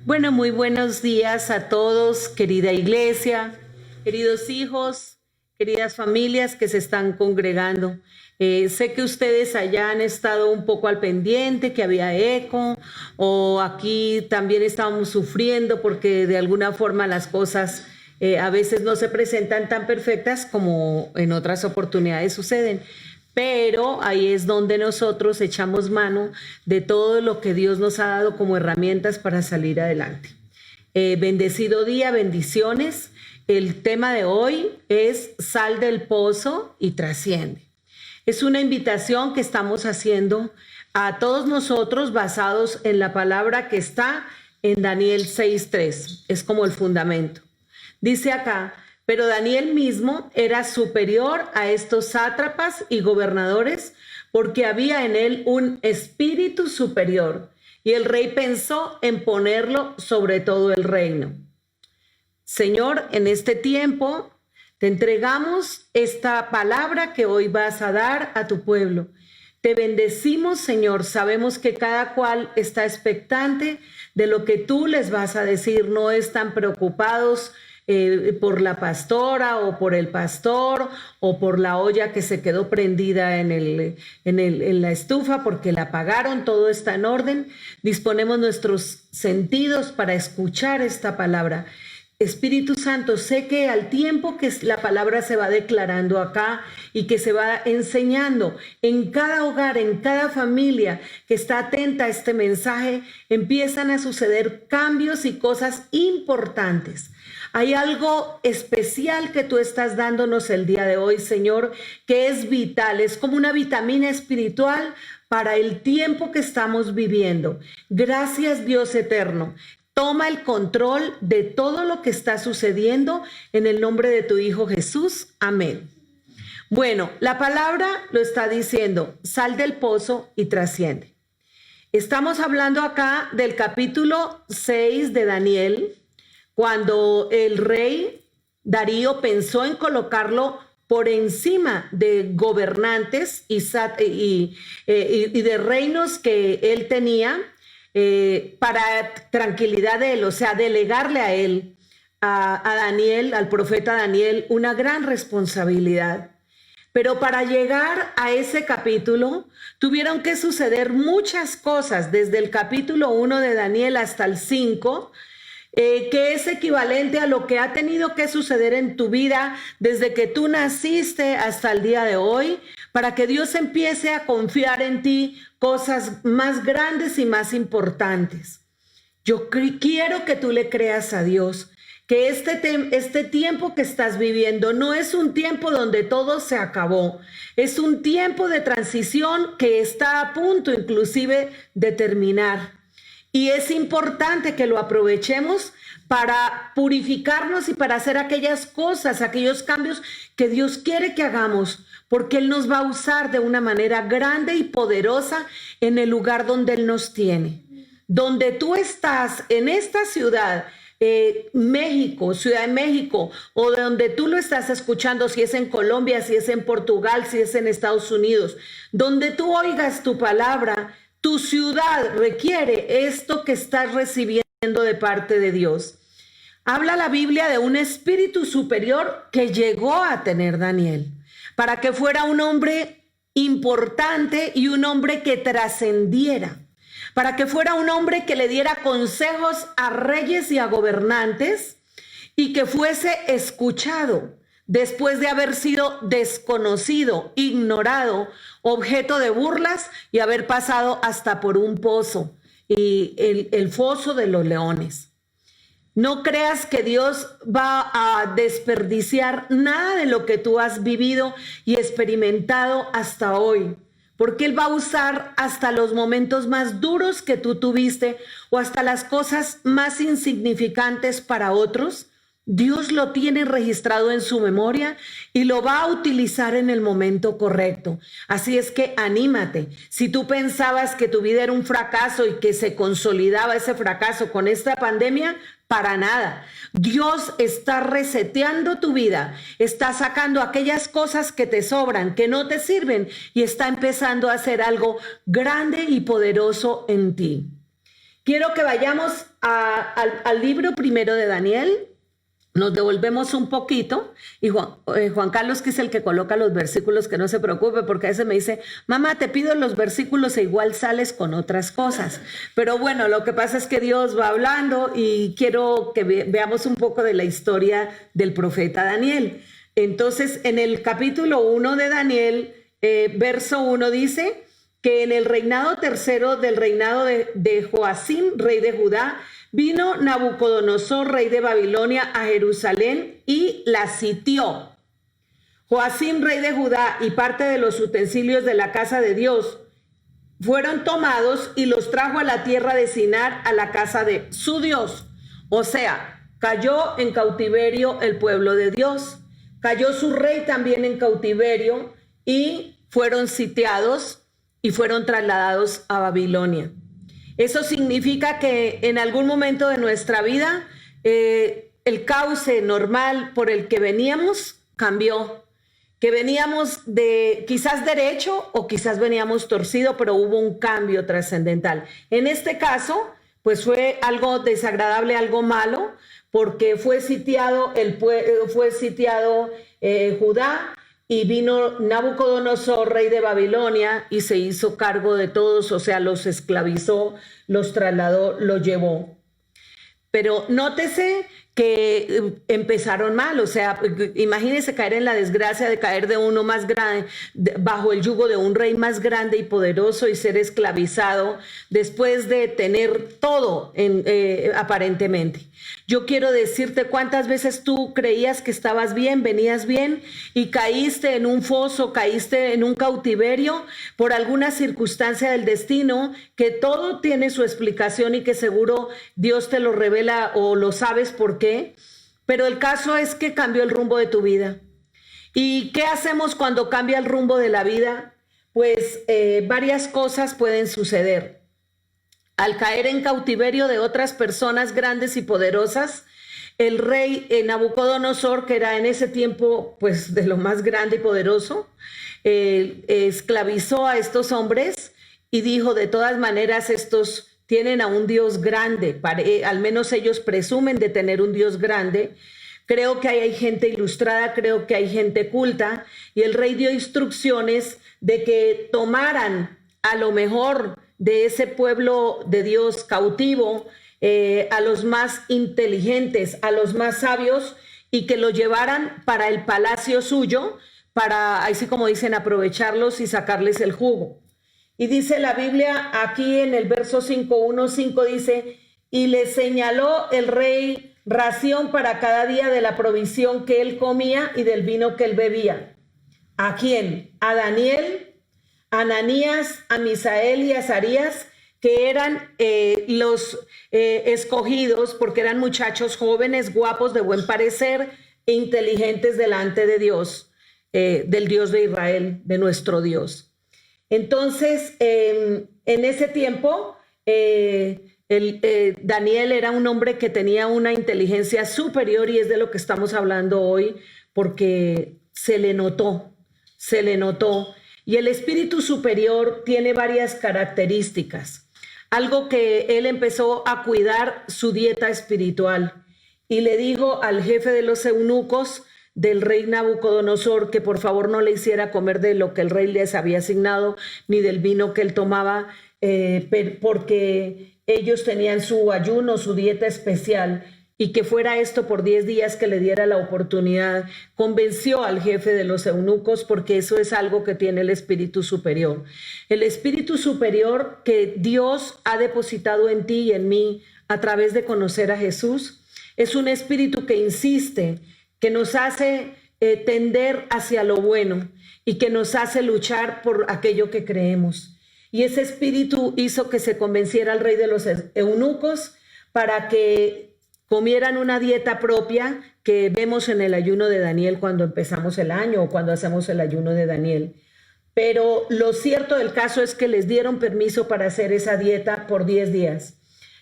Bueno, muy buenos días a todos, querida iglesia, queridos hijos, queridas familias que se están congregando. Sé que ustedes allá han estado un poco al pendiente, que había eco, o aquí también estábamos sufriendo porque de alguna forma las cosas a veces no se presentan tan perfectas como en otras oportunidades suceden. Pero ahí es donde nosotros echamos mano de todo lo que Dios nos ha dado como herramientas para salir adelante. Bendecido día, bendiciones. El tema de hoy es sal del pozo y trasciende. Es una invitación que estamos haciendo a todos nosotros basados en la palabra que está en Daniel 6:3. Es como el fundamento. Dice acá: pero Daniel mismo era superior a estos sátrapas y gobernadores porque había en él un espíritu superior y el rey pensó en ponerlo sobre todo el reino. Señor, en este tiempo te entregamos esta palabra que hoy vas a dar a tu pueblo. Te bendecimos, Señor. Sabemos que cada cual está expectante de lo que tú les vas a decir. No están preocupados por la pastora o por el pastor o por la olla que se quedó prendida en la estufa porque la apagaron. Todo está en orden. Disponemos nuestros sentidos para escuchar esta palabra. Espíritu Santo, sé que al tiempo que la palabra se va declarando acá y que se va enseñando en cada hogar, en cada familia que está atenta a este mensaje, empiezan a suceder cambios y cosas importantes. Hay algo especial que tú estás dándonos el día de hoy, Señor, que es vital, es como una vitamina espiritual para el tiempo que estamos viviendo. Gracias, Dios eterno. Toma el control de todo lo que está sucediendo en el nombre de tu Hijo Jesús. Amén. Bueno, la palabra lo está diciendo: sal del pozo y trasciende. Estamos hablando acá del capítulo 6 de Daniel, cuando el rey Darío pensó en colocarlo por encima de gobernantes y de reinos que él tenía, para tranquilidad de él, o sea, delegarle a él, a Daniel, al profeta Daniel, una gran responsabilidad. Pero para llegar a ese capítulo tuvieron que suceder muchas cosas, desde el capítulo 1 de Daniel hasta el 5, que es equivalente a lo que ha tenido que suceder en tu vida desde que tú naciste hasta el día de hoy, para que Dios empiece a confiar en ti cosas más grandes y más importantes. Yo quiero que tú le creas a Dios, que este tiempo que estás viviendo no es un tiempo donde todo se acabó, es un tiempo de transición que está a punto inclusive de terminar. Y es importante que lo aprovechemos para purificarnos y para hacer aquellas cosas, aquellos cambios que Dios quiere que hagamos, porque Él nos va a usar de una manera grande y poderosa en el lugar donde Él nos tiene. Donde tú estás, en esta ciudad, México, Ciudad de México, o de donde tú lo estás escuchando, si es en Colombia, si es en Portugal, si es en Estados Unidos, donde tú oigas tu palabra, tu ciudad requiere esto que estás recibiendo de parte de Dios. Habla la Biblia de un espíritu superior que llegó a tener Daniel, para que fuera un hombre importante y un hombre que trascendiera, para que fuera un hombre que le diera consejos a reyes y a gobernantes y que fuese escuchado después de haber sido desconocido, ignorado, objeto de burlas y haber pasado hasta por un pozo y el foso de los leones. No creas que Dios va a desperdiciar nada de lo que tú has vivido y experimentado hasta hoy, porque Él va a usar hasta los momentos más duros que tú tuviste o hasta las cosas más insignificantes para otros. Dios lo tiene registrado en su memoria y lo va a utilizar en el momento correcto. Así es que anímate. Si tú pensabas que tu vida era un fracaso y que se consolidaba ese fracaso con esta pandemia, para nada. Dios está reseteando tu vida, está sacando aquellas cosas que te sobran, que no te sirven, y está empezando a hacer algo grande y poderoso en ti. Quiero que vayamos al libro primero de Daniel. Nos devolvemos un poquito y Juan Carlos, que es el que coloca los versículos, que no se preocupe, porque a veces me dice, mamá, te pido los versículos e igual sales con otras cosas. Pero bueno, lo que pasa es que Dios va hablando y quiero que veamos un poco de la historia del profeta Daniel. Entonces, en el capítulo 1 de Daniel, verso 1 dice que en el reinado tercero del reinado de Joacim, rey de Judá, vino Nabucodonosor, rey de Babilonia, a Jerusalén y la sitió. Joacim, rey de Judá, y parte de los utensilios de la casa de Dios fueron tomados y los trajo a la tierra de Sinar, a la casa de su Dios. O sea, cayó en cautiverio el pueblo de Dios. Cayó su rey también en cautiverio y fueron sitiados y fueron trasladados a Babilonia. Eso significa que en algún momento de nuestra vida el cauce normal por el que veníamos cambió, que veníamos de quizás derecho o quizás veníamos torcido, pero hubo un cambio trascendental. En este caso, pues fue algo desagradable, algo malo, porque fue sitiado Judá. Y vino Nabucodonosor, rey de Babilonia, y se hizo cargo de todos, o sea, los esclavizó, los trasladó, los llevó. Pero nótese que empezaron mal, o sea, imagínense caer en la desgracia de caer de uno más grande, bajo el yugo de un rey más grande y poderoso y ser esclavizado después de tener todo aparentemente. Yo quiero decirte cuántas veces tú creías que estabas bien, venías bien y caíste en un foso, caíste en un cautiverio por alguna circunstancia del destino, que todo tiene su explicación y que seguro Dios te lo revela o lo sabes por qué. Pero el caso es que cambió el rumbo de tu vida. ¿Y qué hacemos cuando cambia el rumbo de la vida? Pues varias cosas pueden suceder. Al caer en cautiverio de otras personas grandes y poderosas, el rey Nabucodonosor, que era en ese tiempo pues de lo más grande y poderoso, esclavizó a estos hombres y dijo, de todas maneras estos tienen a un Dios grande, al menos ellos presumen de tener un Dios grande. Creo que hay gente ilustrada, creo que hay gente culta, y el rey dio instrucciones de que tomaran a lo mejor de ese pueblo de Dios cautivo, a los más inteligentes, a los más sabios, y que lo llevaran para el palacio suyo, para, así como dicen, aprovecharlos y sacarles el jugo. Y dice la Biblia aquí en el verso 5:1-5, dice, y le señaló el rey ración para cada día de la provisión que él comía y del vino que él bebía. ¿A quién? A Daniel, a Ananías, a Misael y a Azarías, que eran los escogidos porque eran muchachos jóvenes, guapos, de buen parecer e inteligentes delante de Dios, del Dios de Israel, de nuestro Dios. Entonces, en ese tiempo, Daniel era un hombre que tenía una inteligencia superior, y es de lo que estamos hablando hoy, porque se le notó. Y el espíritu superior tiene varias características. Algo que él empezó a cuidar, su dieta espiritual, y le dijo al jefe de los eunucos del rey Nabucodonosor que por favor no le hiciera comer de lo que el rey les había asignado, ni del vino que él tomaba, porque ellos tenían su ayuno, su dieta especial, y que fuera esto por 10 días, que le diera la oportunidad. Convenció al jefe de los eunucos, porque eso es algo que tiene el espíritu superior. El espíritu superior que Dios ha depositado en ti y en mí a través de conocer a Jesús es un espíritu que insiste, que nos hace tender hacia lo bueno y que nos hace luchar por aquello que creemos. Y ese espíritu hizo que se convenciera al rey de los eunucos para que comieran una dieta propia que vemos en el ayuno de Daniel cuando empezamos el año o cuando hacemos el ayuno de Daniel. Pero lo cierto del caso es que les dieron permiso para hacer esa dieta por 10 días.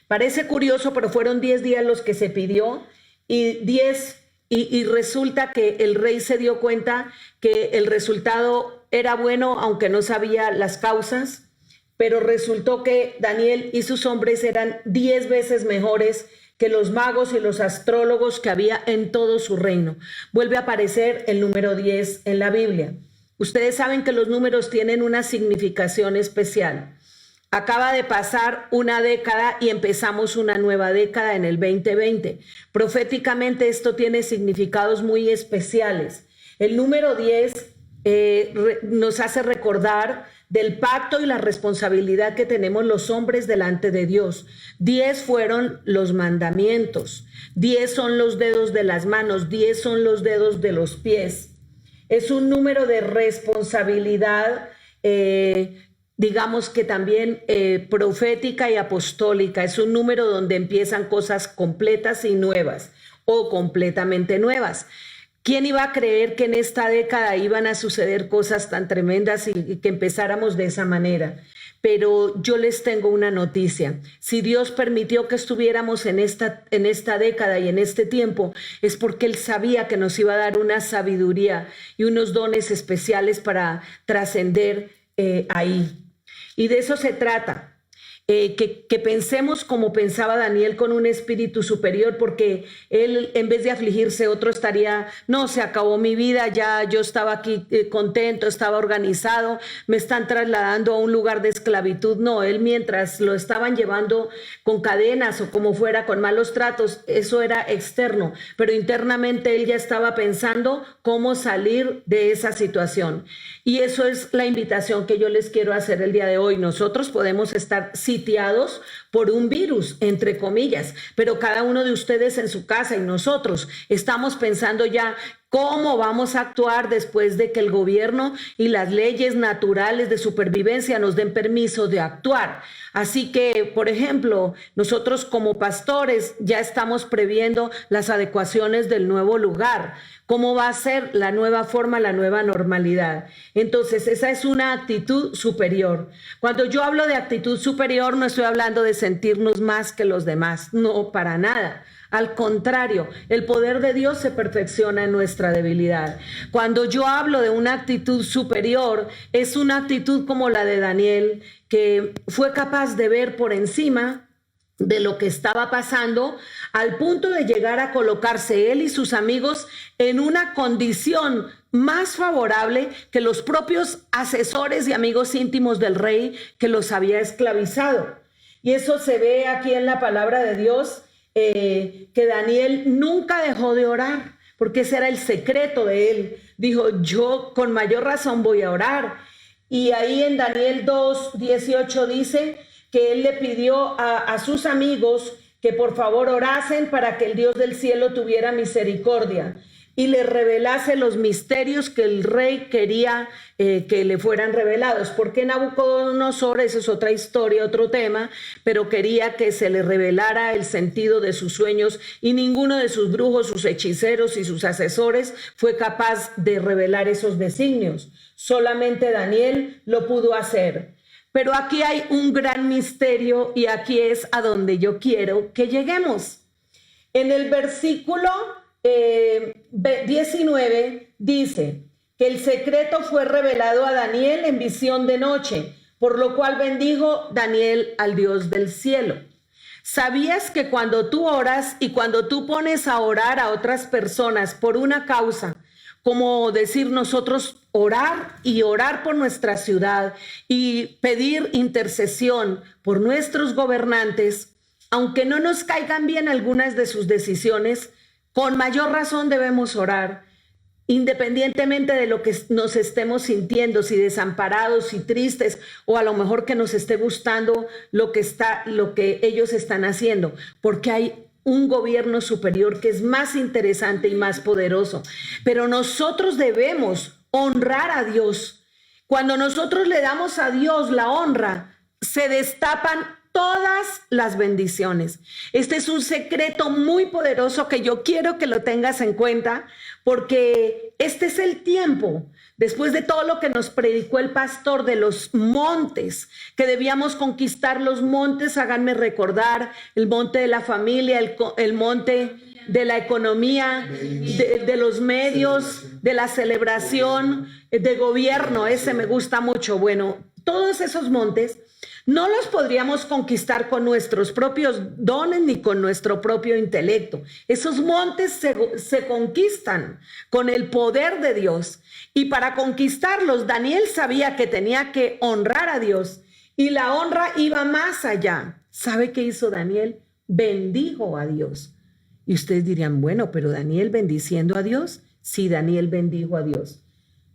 Parece curioso, pero fueron 10 días los que se pidió, y resulta que el rey se dio cuenta que el resultado era bueno, aunque no sabía las causas. pero resultó que Daniel y sus hombres eran 10 veces mejores que los magos y los astrólogos que había en todo su reino. Vuelve a aparecer el número 10 en la Biblia. Ustedes saben que los números tienen una significación especial. Acaba de pasar una década y empezamos una nueva década en el 2020. Proféticamente esto tiene significados muy especiales. El número 10 nos hace recordar del pacto y la responsabilidad que tenemos los hombres delante de Dios. 10 fueron los mandamientos, 10 son los dedos de las manos, 10 son los dedos de los pies. Es un número de responsabilidad, digamos que también profética y apostólica. Es un número donde empiezan cosas completas y nuevas o completamente nuevas. ¿Quién iba a creer que en esta década iban a suceder cosas tan tremendas y que empezáramos de esa manera? Pero yo les tengo una noticia. Si Dios permitió que estuviéramos en esta década y en este tiempo, es porque Él sabía que nos iba a dar una sabiduría y unos dones especiales para trascender ahí. Y de eso se trata. Que pensemos como pensaba Daniel, con un espíritu superior, porque él, en vez de afligirse, otro estaría, no, se acabó mi vida, ya yo estaba aquí contento, estaba organizado, me están trasladando a un lugar de esclavitud. No, él, mientras lo estaban llevando con cadenas o como fuera, con malos tratos, eso era externo, pero internamente él ya estaba pensando cómo salir de esa situación. Y eso es la invitación que yo les quiero hacer el día de hoy. Nosotros podemos estar sitiados por un virus, entre comillas, pero cada uno de ustedes en su casa y nosotros estamos pensando ya cómo vamos a actuar después de que el gobierno y las leyes naturales de supervivencia nos den permiso de actuar. Así que, por ejemplo, nosotros como pastores ya estamos previendo las adecuaciones del nuevo lugar. ¿Cómo va a ser la nueva forma, la nueva normalidad? Entonces, esa es una actitud superior. Cuando yo hablo de actitud superior, no estoy hablando de sentirnos más que los demás. No, para nada. Al contrario, el poder de Dios se perfecciona en nuestra debilidad. Cuando yo hablo de una actitud superior, es una actitud como la de Daniel, que fue capaz de ver por encima de lo que estaba pasando, al punto de llegar a colocarse él y sus amigos en una condición más favorable que los propios asesores y amigos íntimos del rey que los había esclavizado. Y eso se ve aquí en la palabra de Dios, que Daniel nunca dejó de orar, porque ese era el secreto de él. Dijo, yo con mayor razón voy a orar. Y ahí en Daniel 2:18 dice que él le pidió a sus amigos que por favor orasen para que el Dios del cielo tuviera misericordia y le revelase los misterios que el rey quería que le fueran revelados. Porque Nabucodonosor, eso es otra historia, otro tema, pero quería que se le revelara el sentido de sus sueños, y ninguno de sus brujos, sus hechiceros y sus asesores fue capaz de revelar esos designios. Solamente Daniel lo pudo hacer. Pero aquí hay un gran misterio, y aquí es a donde yo quiero que lleguemos. En el versículo 19 dice que el secreto fue revelado a Daniel en visión de noche, por lo cual bendijo Daniel al Dios del cielo. ¿Sabías que cuando tú oras y cuando tú pones a orar a otras personas por una causa, como decir nosotros orar y orar por nuestra ciudad y pedir intercesión por nuestros gobernantes, aunque no nos caigan bien algunas de sus decisiones, con mayor razón debemos orar, independientemente de lo que nos estemos sintiendo, si desamparados, si tristes, o a lo mejor que nos esté gustando lo que ellos están haciendo, porque hay un gobierno superior que es más interesante y más poderoso. Pero nosotros debemos honrar a Dios. Cuando nosotros le damos a Dios la honra, se destapan todas las bendiciones. Este es un secreto muy poderoso que yo quiero que lo tengas en cuenta, porque este es el tiempo, después de todo lo que nos predicó el pastor de los montes, que debíamos conquistar los montes. Háganme recordar el monte de la familia, el monte de la economía, de los medios, de la celebración, de gobierno. Ese me gusta mucho. Bueno, todos esos montes No los podríamos conquistar con nuestros propios dones ni con nuestro propio intelecto. Esos montes se conquistan con el poder de Dios. Y para conquistarlos, Daniel sabía que tenía que honrar a Dios. Y la honra iba más allá. ¿Sabe qué hizo Daniel? Bendijo a Dios. Y ustedes dirían, bueno, pero Daniel bendiciendo a Dios. Sí, Daniel bendijo a Dios.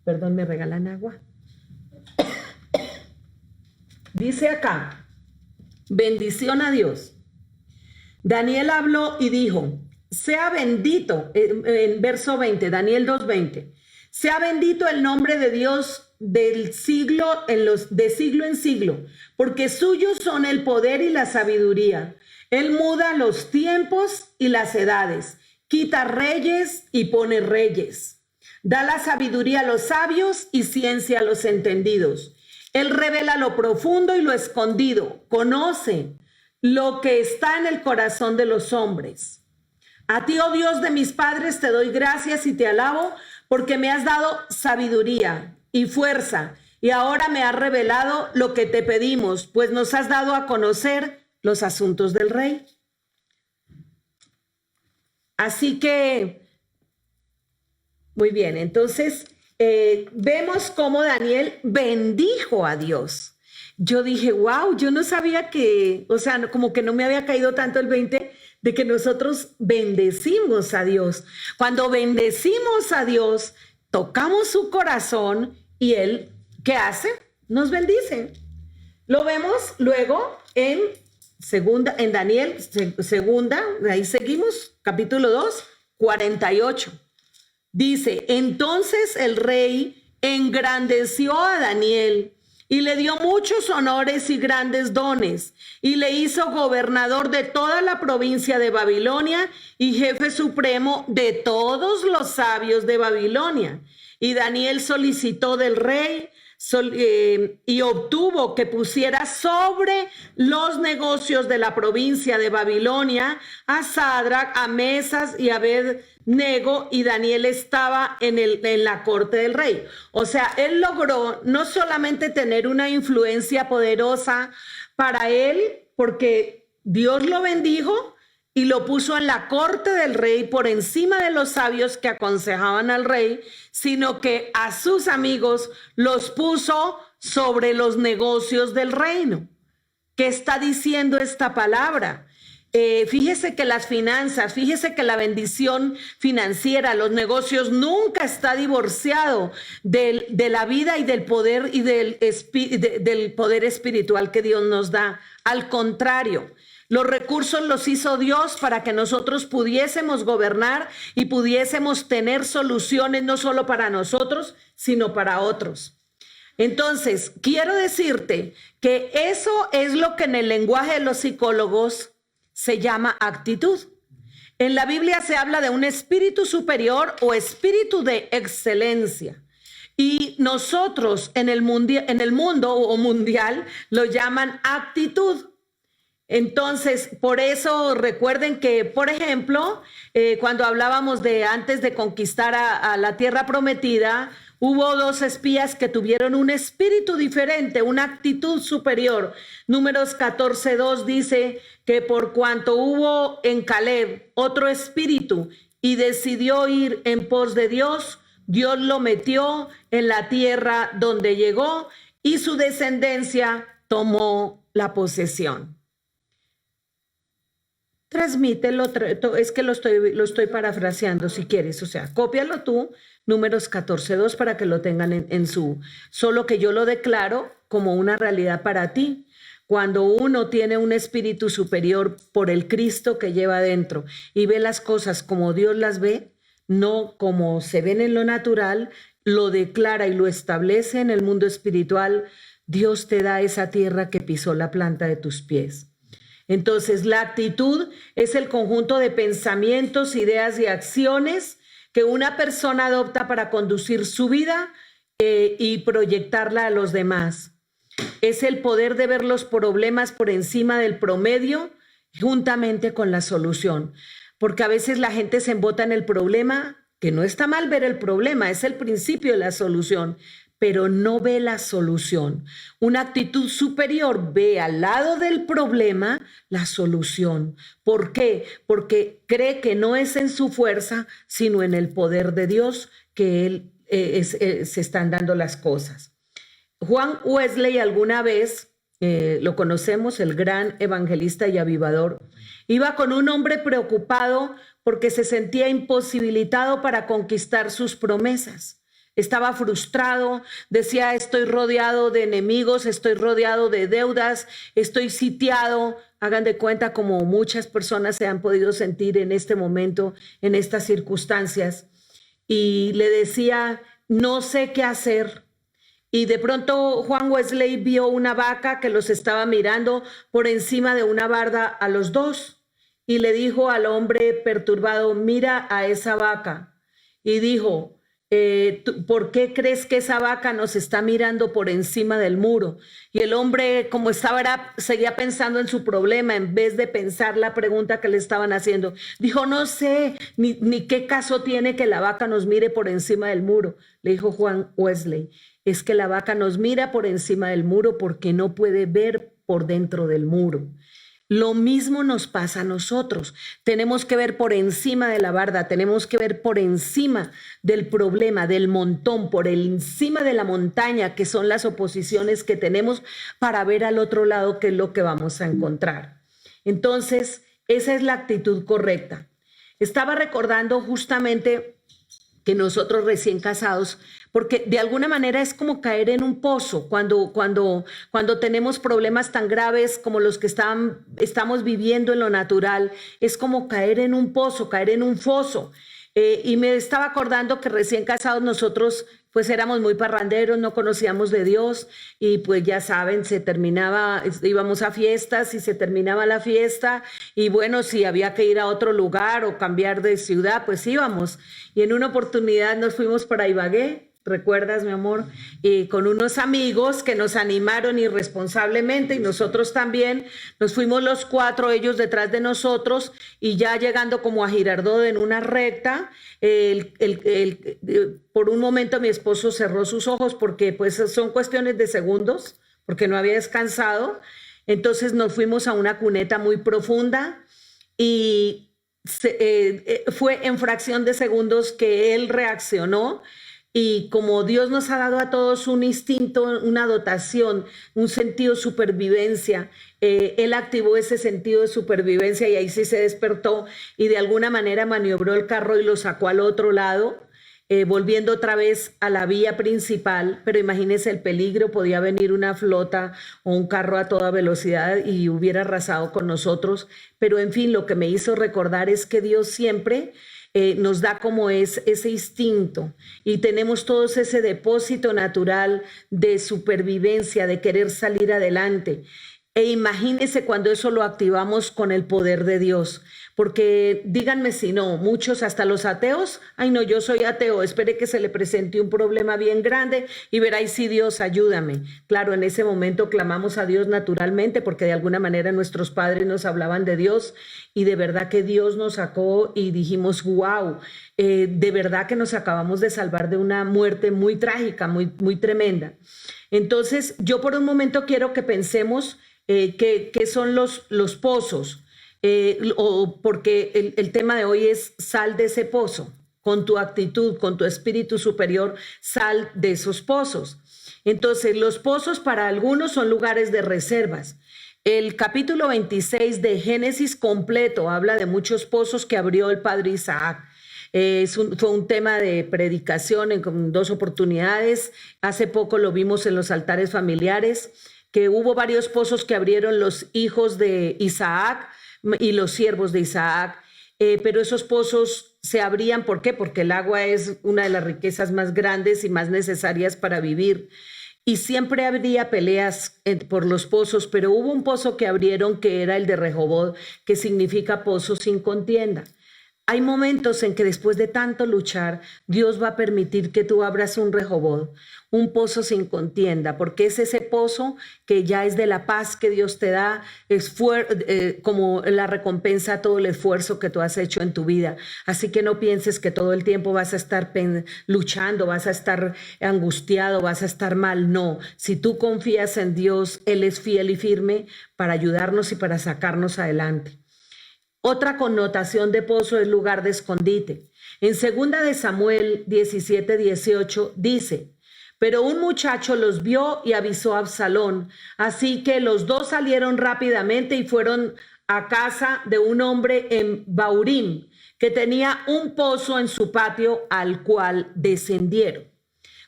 Perdón, ¿me regalan agua? Dice acá, bendición a Dios. Daniel habló y dijo, sea bendito, en verso 20, Daniel 2:20, sea bendito el nombre de Dios del siglo de siglo en siglo, porque suyos son el poder y la sabiduría. Él muda los tiempos y las edades, quita reyes y pone reyes. Da la sabiduría a los sabios y ciencia a los entendidos. Él revela lo profundo y lo escondido. Conoce lo que está en el corazón de los hombres. A ti, oh Dios de mis padres, te doy gracias y te alabo porque me has dado sabiduría y fuerza. Y ahora me has revelado lo que te pedimos, pues nos has dado a conocer los asuntos del rey. Así que, muy bien, entonces vemos cómo Daniel bendijo a Dios. Yo dije, wow, yo no sabía que, o sea, como que no me había caído tanto el 20 de que nosotros bendecimos a Dios. Cuando bendecimos a Dios, tocamos su corazón y Él, ¿qué hace? Nos bendice. Lo vemos luego en Daniel, segunda, ahí seguimos, capítulo 2, 48. Dice, entonces el rey engrandeció a Daniel y le dio muchos honores y grandes dones, y le hizo gobernador de toda la provincia de Babilonia y jefe supremo de todos los sabios de Babilonia. Y Daniel solicitó del rey y obtuvo que pusiera sobre los negocios de la provincia de Babilonia a Sadrach, a Mesas y a Abed-nego, y Daniel estaba en la corte del rey. O sea, él logró no solamente tener una influencia poderosa para él, porque Dios lo bendijo y lo puso en la corte del rey por encima de los sabios que aconsejaban al rey, sino que a sus amigos los puso sobre los negocios del reino. ¿Qué está diciendo esta palabra? Fíjese que las finanzas, fíjese que la bendición financiera, los negocios, nunca está divorciado de la vida y del poder y del poder espiritual que Dios nos da. Al contrario, los recursos los hizo Dios para que nosotros pudiésemos gobernar y pudiésemos tener soluciones no solo para nosotros, sino para otros. Entonces, quiero decirte que eso es lo que en el lenguaje de los psicólogos se llama actitud. En la Biblia se habla de un espíritu superior o espíritu de excelencia. Y nosotros en el mundo o mundial lo llaman actitud. Entonces, por eso recuerden que, por ejemplo, cuando hablábamos de antes de conquistar a la tierra prometida, hubo 2 espías que tuvieron un espíritu diferente, una actitud superior. Números 14:2 dice que por cuanto hubo en Caleb otro espíritu y decidió ir en pos de Dios, Dios lo metió en la tierra donde llegó y su descendencia tomó la posesión. Transmítelo, es que lo estoy parafraseando si quieres, o sea, cópialo tú, Números 14:2 para que lo tengan en su, solo que yo lo declaro como una realidad para ti. Cuando uno tiene un espíritu superior por el Cristo que lleva dentro y ve las cosas como Dios las ve, no como se ven en lo natural, lo declara y lo establece en el mundo espiritual, Dios te da esa tierra que pisó la planta de tus pies. Entonces, la actitud es el conjunto de pensamientos, ideas y acciones que una persona adopta para conducir su vida y proyectarla a los demás. Es el poder de ver los problemas por encima del promedio juntamente con la solución. Porque a veces la gente se embota en el problema, que no está mal ver el problema, es el principio de la solución. pero no ve la solución. Una actitud superior ve al lado del problema la solución. ¿Por qué? Porque cree que no es en su fuerza, sino en el poder de Dios que él, se están dando las cosas. Juan Wesley alguna vez, lo conocemos, el gran evangelista y avivador, iba con un hombre preocupado porque se sentía imposibilitado para conquistar sus promesas. Estaba frustrado, decía, estoy rodeado de enemigos, estoy rodeado de deudas, estoy sitiado. Hagan de cuenta como muchas personas se han podido sentir en este momento, en estas circunstancias. Y le decía, no sé qué hacer. Y de pronto Juan Wesley vio una vaca que los estaba mirando por encima de una barda a los dos. Y le dijo al hombre perturbado, mira a esa vaca. Y dijo, ¿por qué crees que esa vaca nos está mirando por encima del muro? Y el hombre, como estaba, seguía pensando en su problema en vez de pensar la pregunta que le estaban haciendo. Dijo, no sé, ni qué caso tiene que la vaca nos mire por encima del muro. Le dijo Juan Wesley, es que la vaca nos mira por encima del muro porque no puede ver por dentro del muro. Lo mismo nos pasa a nosotros. Tenemos que ver por encima de la barda, tenemos que ver por encima del problema, del montón, por encima de la montaña, que son las oposiciones que tenemos, para ver al otro lado qué es lo que vamos a encontrar. Entonces, esa es la actitud correcta. Estaba recordando justamente que nosotros recién casados, porque de alguna manera es como caer en un pozo cuando tenemos problemas tan graves como los que estamos viviendo en lo natural, es como caer en un pozo, caer en un foso. Y me estaba acordando que recién casados nosotros pues éramos muy parranderos, no conocíamos de Dios y pues ya saben, íbamos a fiestas y se terminaba la fiesta y bueno, si había que ir a otro lugar o cambiar de ciudad, pues íbamos. Y en una oportunidad nos fuimos para Ibagué, ¿recuerdas, mi amor? Y con unos amigos que nos animaron irresponsablemente y nosotros también, nos fuimos los cuatro, ellos detrás de nosotros y ya llegando como a Girardot en una recta, por un momento mi esposo cerró sus ojos porque pues son cuestiones de segundos, porque no había descansado. Entonces nos fuimos a una cuneta muy profunda y fue en fracción de segundos que él reaccionó. Y como Dios nos ha dado a todos un instinto, una dotación, un sentido de supervivencia, él activó ese sentido de supervivencia y ahí sí se despertó y de alguna manera maniobró el carro y lo sacó al otro lado, volviendo otra vez a la vía principal. Pero imagínense el peligro, podía venir una flota o un carro a toda velocidad y hubiera arrasado con nosotros. Pero en fin, lo que me hizo recordar es que Dios siempre nos da como ese instinto y tenemos todos ese depósito natural de supervivencia, de querer salir adelante. E imagínense cuando eso lo activamos con el poder de Dios, porque díganme si no, muchos, hasta los ateos, ay no, yo soy ateo, espere que se le presente un problema bien grande y veráis si Dios, ayúdame. Claro, en ese momento clamamos a Dios naturalmente, porque de alguna manera nuestros padres nos hablaban de Dios y de verdad que Dios nos sacó y dijimos, wow, de verdad que nos acabamos de salvar de una muerte muy trágica, muy, muy tremenda. Entonces, yo por un momento quiero que pensemos qué son los pozos, porque el tema de hoy es sal de ese pozo, con tu actitud, con tu espíritu superior, sal de esos pozos. Entonces, los pozos para algunos son lugares de reservas. El capítulo 26 de Génesis completo habla de muchos pozos que abrió el padre Isaac. Fue un tema de predicación en 2 oportunidades. Hace poco lo vimos en los altares familiares, que hubo varios pozos que abrieron los hijos de Isaac y los siervos de Isaac, pero esos pozos se abrían, ¿por qué? Porque el agua es una de las riquezas más grandes y más necesarias para vivir. Y siempre habría peleas por los pozos, pero hubo un pozo que abrieron que era el de Rehobot, que significa pozo sin contienda. Hay momentos en que después de tanto luchar, Dios va a permitir que tú abras un Rehoboth, un pozo sin contienda, porque es ese pozo que ya es de la paz que Dios te da, es como la recompensa a todo el esfuerzo que tú has hecho en tu vida. Así que no pienses que todo el tiempo vas a estar luchando, vas a estar angustiado, vas a estar mal. No, si tú confías en Dios, Él es fiel y firme para ayudarnos y para sacarnos adelante. Otra connotación de pozo es lugar de escondite. En 2 de Samuel 17:18 dice: pero un muchacho los vio y avisó a Absalón, así que los dos salieron rápidamente y fueron a casa de un hombre en Baurim, que tenía un pozo en su patio al cual descendieron.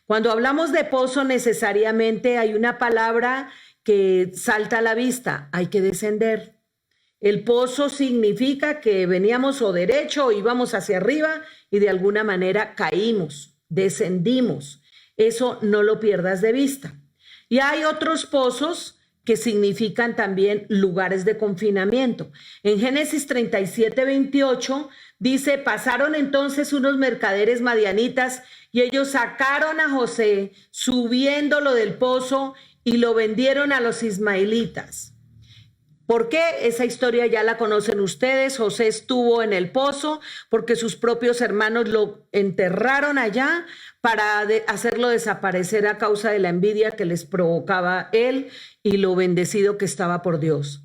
Cuando hablamos de pozo, necesariamente hay una palabra que salta a la vista: hay que descender. El pozo significa que veníamos o derecho o íbamos hacia arriba y de alguna manera caímos, descendimos. Eso no lo pierdas de vista. Y hay otros pozos que significan también lugares de confinamiento. En Génesis 37:28 dice: pasaron entonces unos mercaderes madianitas y ellos sacaron a José subiéndolo del pozo y lo vendieron a los ismaelitas. ¿Por qué? Esa historia ya la conocen ustedes. José estuvo en el pozo porque sus propios hermanos lo enterraron allá para hacerlo desaparecer a causa de la envidia que les provocaba él y lo bendecido que estaba por Dios.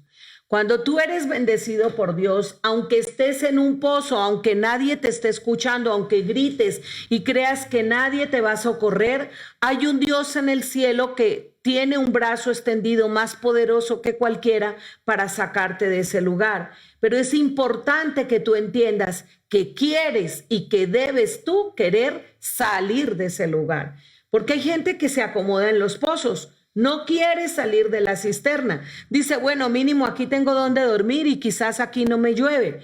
Cuando tú eres bendecido por Dios, aunque estés en un pozo, aunque nadie te esté escuchando, aunque grites y creas que nadie te va a socorrer, hay un Dios en el cielo que tiene un brazo extendido más poderoso que cualquiera para sacarte de ese lugar. Pero es importante que tú entiendas que quieres y que debes tú querer salir de ese lugar. Porque hay gente que se acomoda en los pozos. No quiere salir de la cisterna. Dice, bueno, mínimo aquí tengo donde dormir y quizás aquí no me llueve.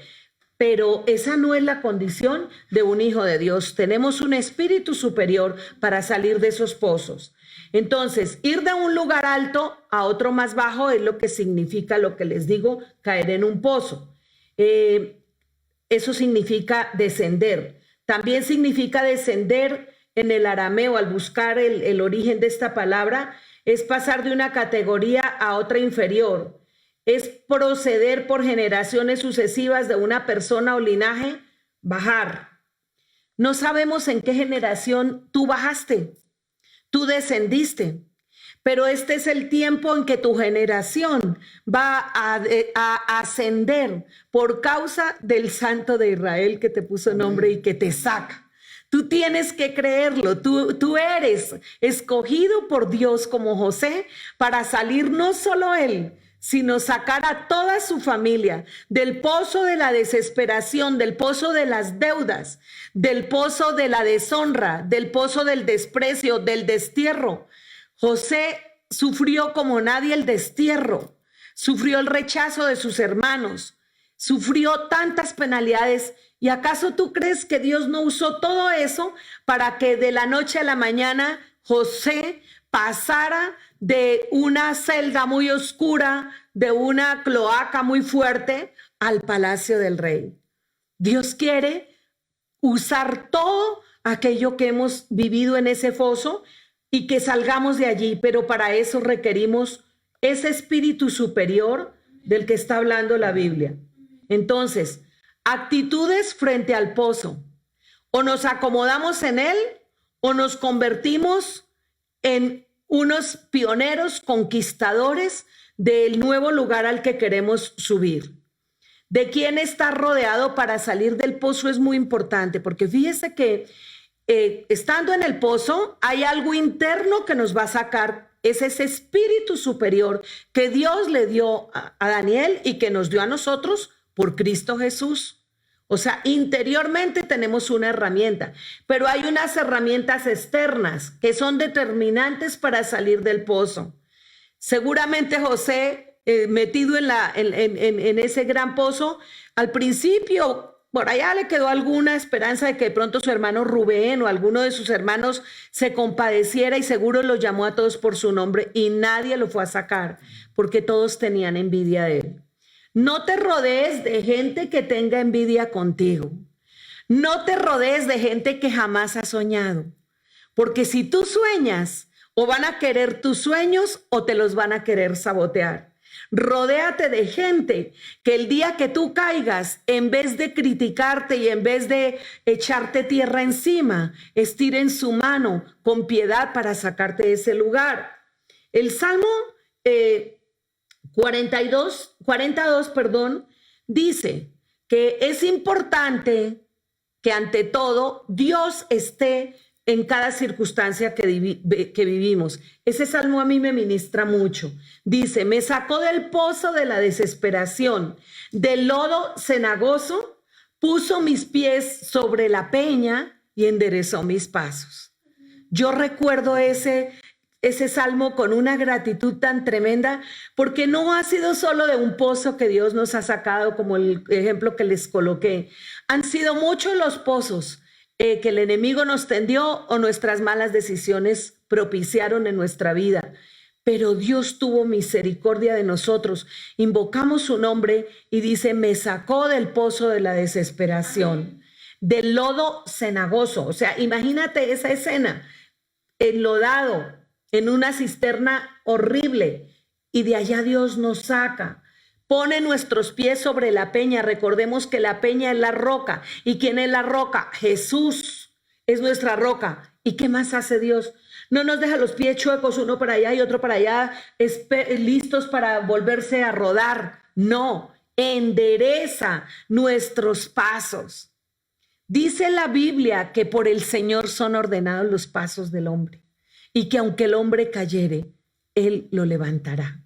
Pero esa no es la condición de un hijo de Dios. Tenemos un espíritu superior para salir de esos pozos. Entonces, ir de un lugar alto a otro más bajo es lo que significa, lo que les digo, caer en un pozo. Eso significa descender. También significa descender en el arameo. Al buscar el origen de esta palabra, es pasar de una categoría a otra inferior. Es proceder por generaciones sucesivas de una persona o linaje, bajar. No sabemos en qué generación tú bajaste, tú descendiste, pero este es el tiempo en que tu generación va a ascender por causa del Santo de Israel que te puso nombre y que te saca. Tú tienes que creerlo, tú eres escogido por Dios como José para salir no solo él, sino sacar a toda su familia del pozo de la desesperación, del pozo de las deudas, del pozo de la deshonra, del pozo del desprecio, del destierro. José sufrió como nadie el destierro, sufrió el rechazo de sus hermanos, sufrió tantas penalidades. ¿Y acaso tú crees que Dios no usó todo eso para que de la noche a la mañana José pasara de una celda muy oscura, de una cloaca muy fuerte, al palacio del rey? Dios quiere usar todo aquello que hemos vivido en ese foso y que salgamos de allí, pero para eso requerimos ese espíritu superior del que está hablando la Biblia. Entonces, actitudes frente al pozo: o nos acomodamos en él o nos convertimos en unos pioneros conquistadores del nuevo lugar al que queremos subir. ¿De quién está rodeado para salir del pozo? Es muy importante, porque fíjese que estando en el pozo hay algo interno que nos va a sacar. Es ese espíritu superior que Dios le dio a Daniel y que nos dio a nosotros por Cristo Jesús. O sea, interiormente tenemos una herramienta, pero hay unas herramientas externas que son determinantes para salir del pozo. Seguramente José, metido en ese gran pozo, al principio por allá le quedó alguna esperanza de que de pronto su hermano Rubén o alguno de sus hermanos se compadeciera, y seguro los llamó a todos por su nombre y nadie lo fue a sacar porque todos tenían envidia de él. No te rodees de gente que tenga envidia contigo. No te rodees de gente que jamás ha soñado, porque si tú sueñas, o van a querer tus sueños o te los van a querer sabotear. Rodéate de gente que el día que tú caigas, en vez de criticarte y en vez de echarte tierra encima, estiren su mano con piedad para sacarte de ese lugar. El Salmo 42, dice que es importante que ante todo Dios esté en cada circunstancia que vivimos. Ese salmo a mí me ministra mucho. Dice, me sacó del pozo de la desesperación, del lodo cenagoso, puso mis pies sobre la peña y enderezó mis pasos. Yo recuerdo ese salmo con una gratitud tan tremenda, porque no ha sido solo de un pozo que Dios nos ha sacado, como el ejemplo que les coloqué. Han sido muchos los pozos que el enemigo nos tendió o nuestras malas decisiones propiciaron en nuestra vida. Pero Dios tuvo misericordia de nosotros. Invocamos su nombre y dice, me sacó del pozo de la desesperación, del lodo cenagoso. O sea, imagínate esa escena, enlodado en una cisterna horrible, y de allá Dios nos saca. Pone nuestros pies sobre la peña. Recordemos que la peña es la roca. ¿Y quién es la roca? Jesús es nuestra roca. ¿Y qué más hace Dios? No nos deja los pies chuecos, uno para allá y otro para allá, listos para volverse a rodar. No, endereza nuestros pasos. Dice la Biblia que por el Señor son ordenados los pasos del hombre, y que aunque el hombre cayere, Él lo levantará.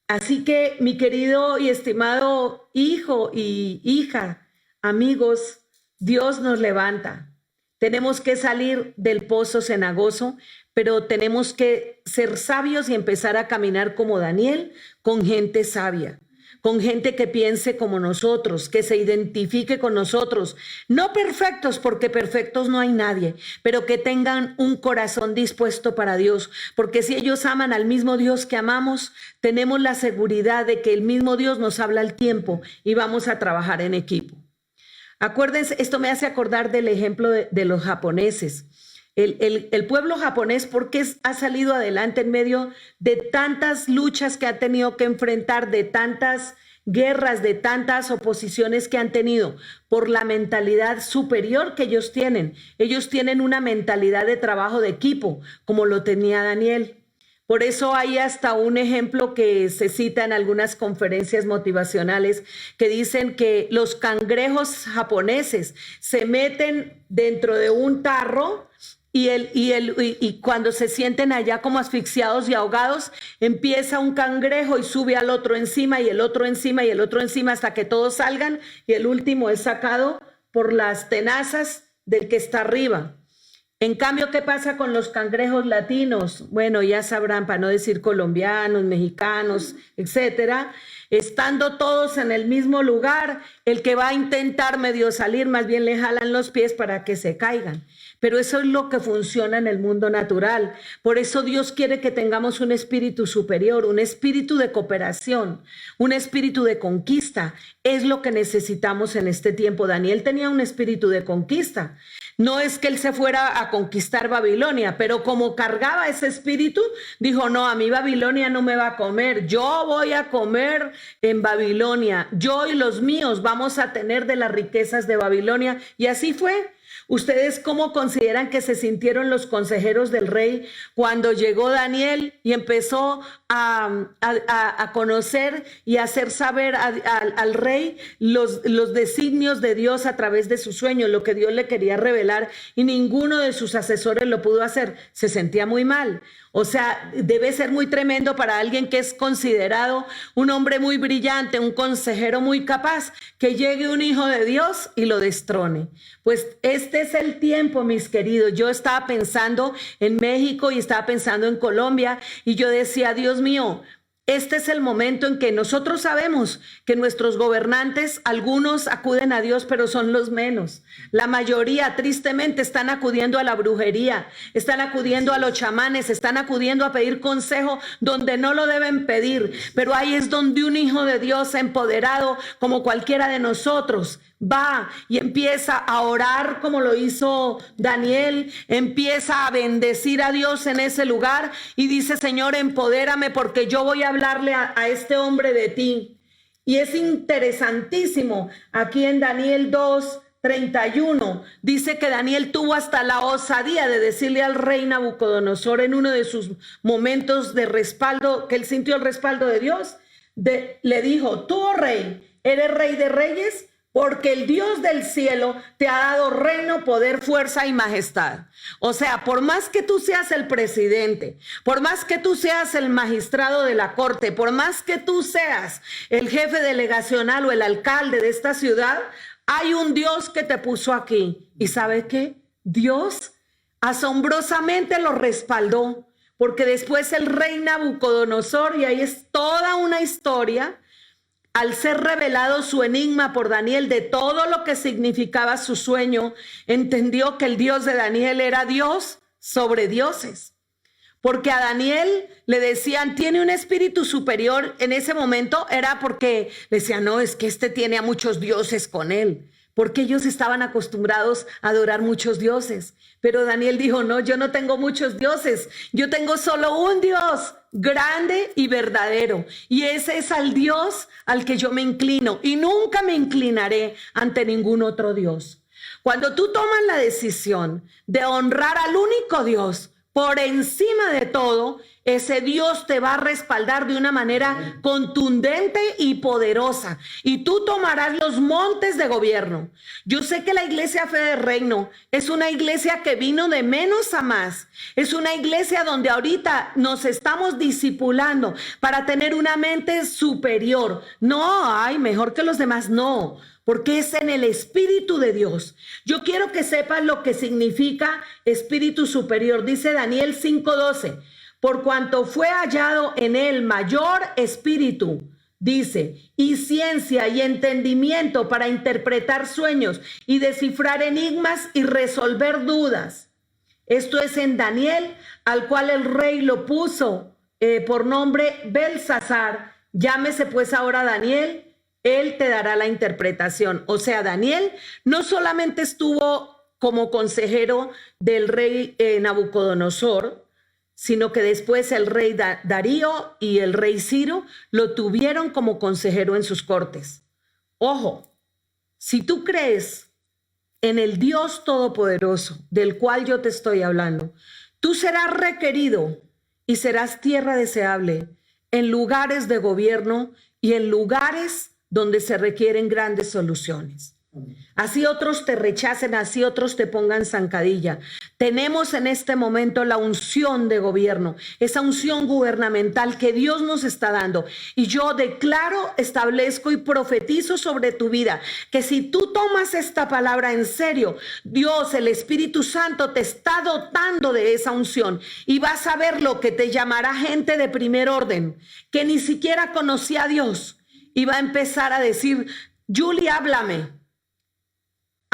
Así que, mi querido y estimado hijo y hija, amigos, Dios nos levanta. Tenemos que salir del pozo cenagoso, pero tenemos que ser sabios y empezar a caminar como Daniel, con gente sabia, con gente que piense como nosotros, que se identifique con nosotros. No perfectos, porque perfectos no hay nadie, pero que tengan un corazón dispuesto para Dios, porque si ellos aman al mismo Dios que amamos, tenemos la seguridad de que el mismo Dios nos habla al tiempo y vamos a trabajar en equipo. Acuérdense, esto me hace acordar del ejemplo de los japoneses. El pueblo japonés, porque ha salido adelante en medio de tantas luchas que ha tenido que enfrentar, de tantas guerras, de tantas oposiciones que han tenido, por la mentalidad superior que ellos tienen. Ellos tienen una mentalidad de trabajo de equipo, como lo tenía Daniel. Por eso hay hasta un ejemplo que se cita en algunas conferencias motivacionales que dicen que los cangrejos japoneses se meten dentro de un tarro y cuando se sienten allá como asfixiados y ahogados, empieza un cangrejo y sube al otro encima y el otro encima y el otro encima hasta que todos salgan y el último es sacado por las tenazas del que está arriba. En cambio, ¿qué pasa con los cangrejos latinos? Bueno, ya sabrán, para no decir colombianos, mexicanos, etcétera. Estando todos en el mismo lugar, el que va a intentar medio salir, más bien le jalan los pies para que se caigan. Pero eso es lo que funciona en el mundo natural. Por eso Dios quiere que tengamos un espíritu superior, un espíritu de cooperación, un espíritu de conquista. Es lo que necesitamos en este tiempo. Daniel tenía un espíritu de conquista. No es que él se fuera a conquistar Babilonia, pero como cargaba ese espíritu, dijo, no, a mí Babilonia no me va a comer. Yo voy a comer en Babilonia. Yo y los míos vamos a tener de las riquezas de Babilonia. Y así fue. ¿Ustedes cómo consideran que se sintieron los consejeros del rey cuando llegó Daniel y empezó a conocer y hacer saber al rey los designios de Dios a través de sus sueños, lo que Dios le quería revelar, y ninguno de sus asesores lo pudo hacer? Se sentía muy mal. O sea, debe ser muy tremendo para alguien que es considerado un hombre muy brillante, un consejero muy capaz, que llegue un hijo de Dios y lo destrone. Pues este es el tiempo, mis queridos. Yo estaba pensando en México y estaba pensando en Colombia y yo decía, Dios mío, este es el momento en que nosotros sabemos que nuestros gobernantes, algunos acuden a Dios, pero son los menos. La mayoría, tristemente, están acudiendo a la brujería, están acudiendo a los chamanes, están acudiendo a pedir consejo donde no lo deben pedir. Pero ahí es donde un hijo de Dios empoderado, como cualquiera de nosotros, va y empieza a orar como lo hizo Daniel, empieza a bendecir a Dios en ese lugar y dice: Señor, empodérame porque yo voy a hablarle a este hombre de ti. Y es interesantísimo, aquí en Daniel 2:31 dice que Daniel tuvo hasta la osadía de decirle al rey Nabucodonosor en uno de sus momentos de respaldo, que él sintió el respaldo de Dios, le dijo: tú, oh rey, eres rey de reyes, porque el Dios del cielo te ha dado reino, poder, fuerza y majestad. O sea, por más que tú seas el presidente, por más que tú seas el magistrado de la corte, por más que tú seas el jefe delegacional o el alcalde de esta ciudad, hay un Dios que te puso aquí. ¿Y sabe qué? Dios asombrosamente lo respaldó, porque después el rey Nabucodonosor, y ahí es toda una historia, al ser revelado su enigma por Daniel de todo lo que significaba su sueño, entendió que el Dios de Daniel era Dios sobre dioses. Porque a Daniel le decían: tiene un espíritu superior. En ese momento era porque le decían: no, es que este tiene a muchos dioses con él. Porque ellos estaban acostumbrados a adorar muchos dioses. Pero Daniel dijo: no, yo no tengo muchos dioses. Yo tengo solo un Dios grande y verdadero. Y ese es al Dios al que yo me inclino. Y nunca me inclinaré ante ningún otro Dios. Cuando tú tomas la decisión de honrar al único Dios por encima de todo, ese Dios te va a respaldar de una manera contundente y poderosa. Y tú tomarás los montes de gobierno. Yo sé que la Iglesia Fe de Reino es una iglesia que vino de menos a más. Es una iglesia donde ahorita nos estamos discipulando para tener una mente superior. No, ay, mejor que los demás, no. Porque es en el Espíritu de Dios. Yo quiero que sepas lo que significa espíritu superior. Dice Daniel 5:12. Por cuanto fue hallado en él mayor espíritu, dice, y ciencia y entendimiento para interpretar sueños y descifrar enigmas y resolver dudas. Esto es en Daniel, al cual el rey lo puso por nombre Belsasar. Llámese pues ahora Daniel. Él te dará la interpretación. O sea, Daniel no solamente estuvo como consejero del rey Nabucodonosor, sino que después el rey Darío y el rey Ciro lo tuvieron como consejero en sus cortes. Ojo, si tú crees en el Dios Todopoderoso del cual yo te estoy hablando, tú serás requerido y serás tierra deseable en lugares de gobierno y en lugares donde se requieren grandes soluciones. Así otros te rechacen, así otros te pongan zancadilla. Tenemos en este momento la unción de gobierno, esa unción gubernamental que Dios nos está dando. Y yo declaro, establezco y profetizo sobre tu vida que si tú tomas esta palabra en serio, Dios, el Espíritu Santo, te está dotando de esa unción y vas a ver lo que te llamará gente de primer orden, que ni siquiera conocía a Dios, y va a empezar a decir: Julie, háblame.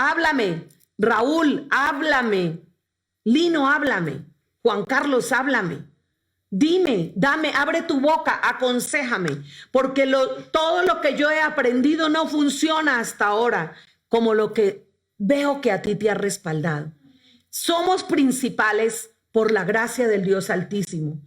Háblame, Raúl, háblame, Lino, háblame, Juan Carlos, háblame. Dime, dame, abre tu boca, aconséjame, porque todo lo que yo he aprendido no funciona hasta ahora como lo que veo que a ti te ha respaldado. Somos principales por la gracia del Dios Altísimo.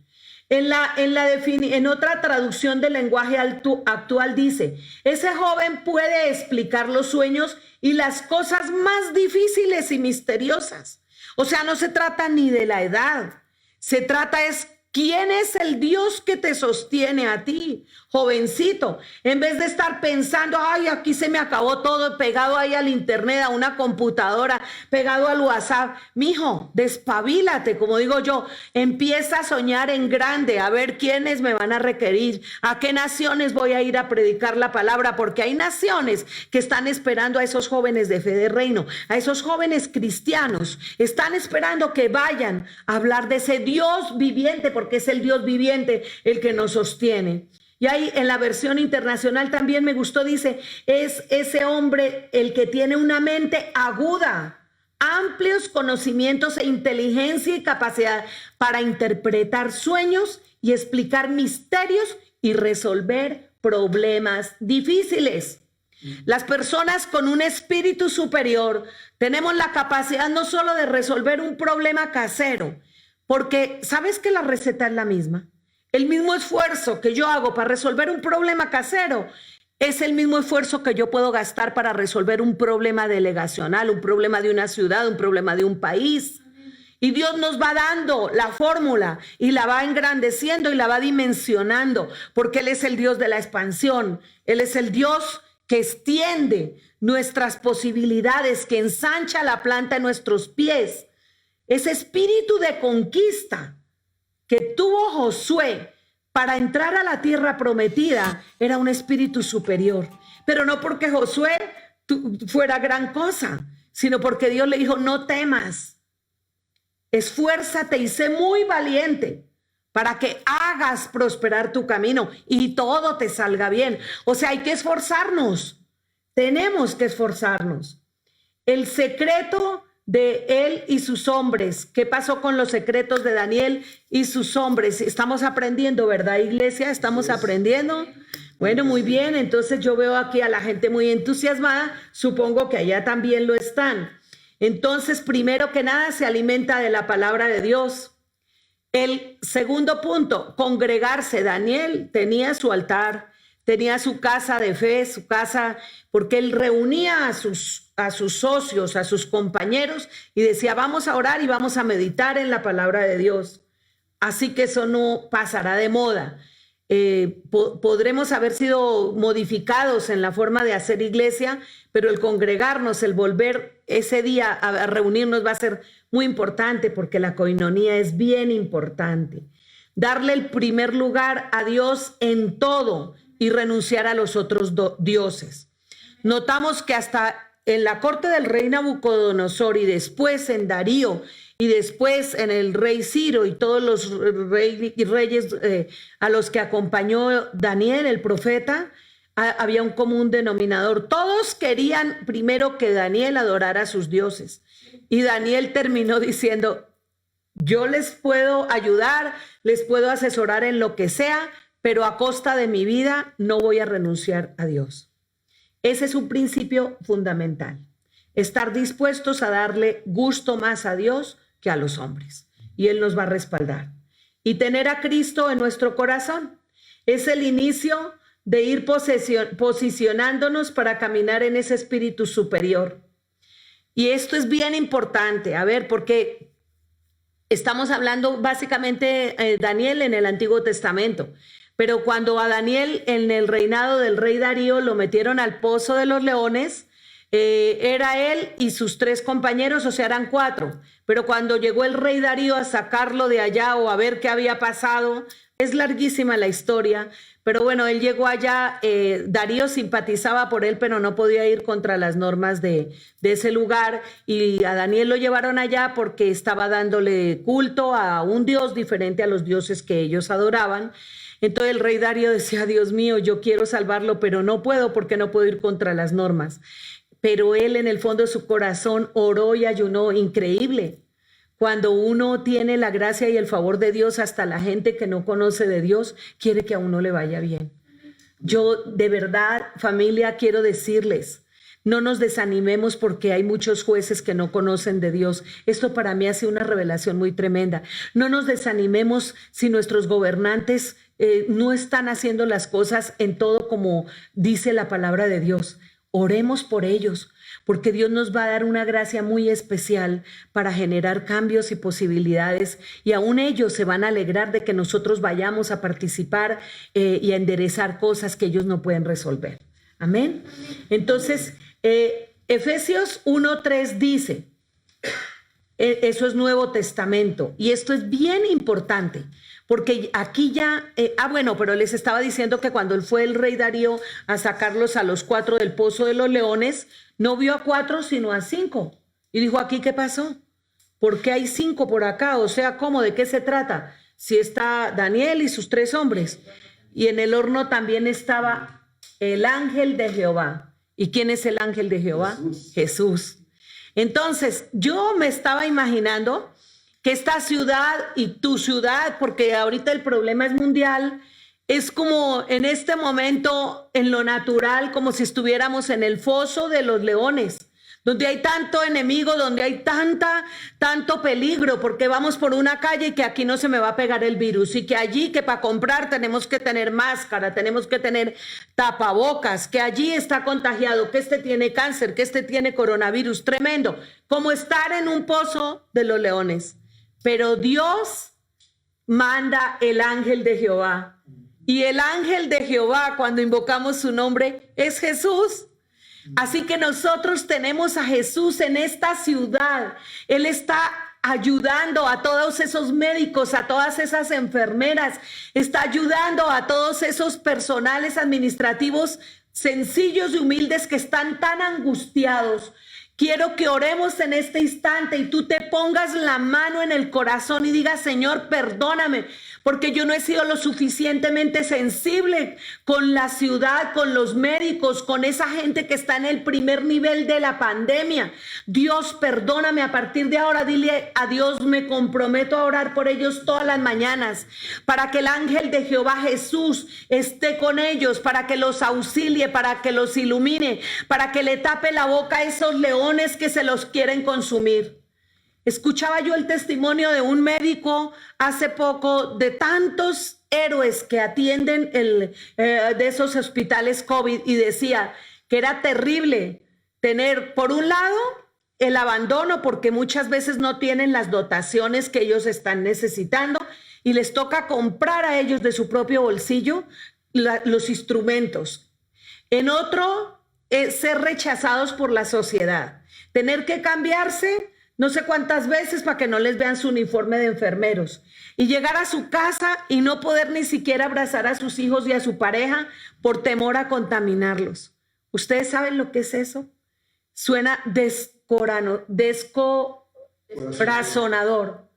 En otra traducción del lenguaje actual dice: ese joven puede explicar los sueños y las cosas más difíciles y misteriosas. O sea, no se trata ni de la edad, se trata es quién es el Dios que te sostiene a ti, jovencito. En vez de estar pensando: ay, aquí se me acabó todo, pegado ahí al internet, a una computadora, pegado al WhatsApp. Mijo, despabilate, como digo yo. Empieza a soñar en grande, a ver quiénes me van a requerir, a qué naciones voy a ir a predicar la palabra, porque hay naciones que están esperando a esos jóvenes de Fe de Reino, a esos jóvenes cristianos. Están esperando que vayan a hablar de ese Dios viviente, porque es el Dios viviente el que nos sostiene. Y ahí en la versión internacional también me gustó, dice: es ese hombre el que tiene una mente aguda, amplios conocimientos e inteligencia y capacidad para interpretar sueños y explicar misterios y resolver problemas difíciles. Las personas con un espíritu superior tenemos la capacidad no solo de resolver un problema casero, porque ¿sabes que la receta es la misma? El mismo esfuerzo que yo hago para resolver un problema casero es el mismo esfuerzo que yo puedo gastar para resolver un problema delegacional, un problema de una ciudad, un problema de un país. Y Dios nos va dando la fórmula y la va engrandeciendo y la va dimensionando, porque Él es el Dios de la expansión. Él es el Dios que extiende nuestras posibilidades, que ensancha la planta de nuestros pies. Ese espíritu de conquista que tuvo Josué para entrar a la tierra prometida era un espíritu superior. Pero no porque Josué fuera gran cosa, sino porque Dios le dijo, no temas, esfuérzate y sé muy valiente para que hagas prosperar tu camino y todo te salga bien. O sea, hay que esforzarnos. Tenemos que esforzarnos. El secreto de él y sus hombres. ¿Qué pasó con los secretos de Daniel y sus hombres? Estamos aprendiendo, ¿verdad, iglesia? ¿Estamos aprendiendo? Bueno, muy bien. Entonces yo veo aquí a la gente muy entusiasmada. Supongo que allá también lo están. Entonces, primero que nada, se alimenta de la palabra de Dios. El segundo punto, congregarse. Daniel tenía su altar, tenía su casa de fe, su casa, porque él reunía a sus socios, a sus compañeros y decía, vamos a orar y vamos a meditar en la palabra de Dios. Así que eso no pasará de moda. Podremos haber sido modificados en la forma de hacer iglesia, pero el congregarnos, el volver ese día a reunirnos va a ser muy importante, porque la coinonía es bien importante. Darle el primer lugar a Dios en todo y renunciar a los otros dioses. Notamos que hasta en la corte del rey Nabucodonosor y después en Darío y después en el rey Ciro y todos los reyes a los que acompañó Daniel, el profeta, había un común denominador. Todos querían primero que Daniel adorara a sus dioses. Y Daniel terminó diciendo, yo les puedo ayudar, les puedo asesorar en lo que sea, pero a costa de mi vida no voy a renunciar a Dios. Ese es un principio fundamental. Estar dispuestos a darle gusto más a Dios que a los hombres. Y Él nos va a respaldar. Y tener a Cristo en nuestro corazón es el inicio de ir posicionándonos para caminar en ese espíritu superior. Y esto es bien importante, a ver, porque estamos hablando básicamente Daniel en el Antiguo Testamento. Pero cuando a Daniel en el reinado del rey Darío lo metieron al pozo de los leones, era él y sus 3 compañeros, o sea, eran 4. Pero cuando llegó el rey Darío a sacarlo de allá o a ver qué había pasado, es larguísima la historia, pero bueno, él llegó allá, Darío simpatizaba por él, pero no podía ir contra las normas de ese lugar, y a Daniel lo llevaron allá porque estaba dándole culto a un dios diferente a los dioses que ellos adoraban. Entonces el rey Darío decía, Dios mío, yo quiero salvarlo, pero no puedo porque no puedo ir contra las normas. Pero él en el fondo de su corazón oró y ayunó, increíble. Cuando uno tiene la gracia y el favor de Dios, hasta la gente que no conoce de Dios quiere que a uno le vaya bien. Yo de verdad, familia, quiero decirles, no nos desanimemos porque hay muchos jueces que no conocen de Dios. Esto para mí ha sido una revelación muy tremenda. No nos desanimemos si nuestros gobernantes no están haciendo las cosas en todo como dice la palabra de Dios. Oremos por ellos, porque Dios nos va a dar una gracia muy especial para generar cambios y posibilidades, y aún ellos se van a alegrar de que nosotros vayamos a participar y a enderezar cosas que ellos no pueden resolver. Amén. Entonces, Efesios 1:3 dice, eso es Nuevo Testamento, y esto es bien importante, porque aquí ya, bueno, pero les estaba diciendo que cuando él fue el rey Darío a sacarlos a los 4 del pozo de los leones, no vio a 4 sino a 5. Y dijo, ¿aquí qué pasó? ¿Por qué hay 5 por acá? O sea, ¿cómo? ¿De qué se trata? Si está Daniel y sus 3 hombres. Y en el horno también estaba el ángel de Jehová. ¿Y quién es el ángel de Jehová? Jesús. Entonces, yo me estaba imaginando que esta ciudad y tu ciudad, porque ahorita el problema es mundial, Es como en este momento, en lo natural, como si estuviéramos en el foso de los leones, donde hay tanto enemigo, donde hay tanto peligro, porque vamos por una calle y que aquí no se me va a pegar el virus, y que allí, que para comprar tenemos que tener máscara, tenemos que tener tapabocas, que allí está contagiado, que este tiene cáncer, que este tiene coronavirus, tremendo, como estar en un pozo de los leones. Pero Dios manda el ángel de Jehová. Y el ángel de Jehová, cuando invocamos su nombre, es Jesús. Así que nosotros tenemos a Jesús en esta ciudad. Él está ayudando a todos esos médicos, a todas esas enfermeras, está ayudando a todos esos personales administrativos sencillos y humildes que están tan angustiados. Quiero que oremos en este instante y tú te pongas la mano en el corazón y digas: Señor, perdóname, porque yo no he sido lo suficientemente sensible con la ciudad, con los médicos, con esa gente que está en el primer nivel de la pandemia. Dios, perdóname. A partir de ahora, dile a Dios: me comprometo a orar por ellos todas las mañanas, para que el ángel de Jehová Jesús esté con ellos, para que los auxilie, para que los ilumine, para que le tape la boca a esos leones que se los quieren consumir. Escuchaba yo el testimonio de un médico hace poco, de tantos héroes que atienden de esos hospitales COVID, y decía que era terrible tener, por un lado, el abandono, porque muchas veces no tienen las dotaciones que ellos están necesitando y les toca comprar a ellos de su propio bolsillo los instrumentos. En otro, ser rechazados por la sociedad, tener que cambiarse no sé cuántas veces para que no les vean su uniforme de enfermeros, y llegar a su casa y no poder ni siquiera abrazar a sus hijos y a su pareja por temor a contaminarlos. ¿Ustedes saben lo que es eso? Suena descorazonador,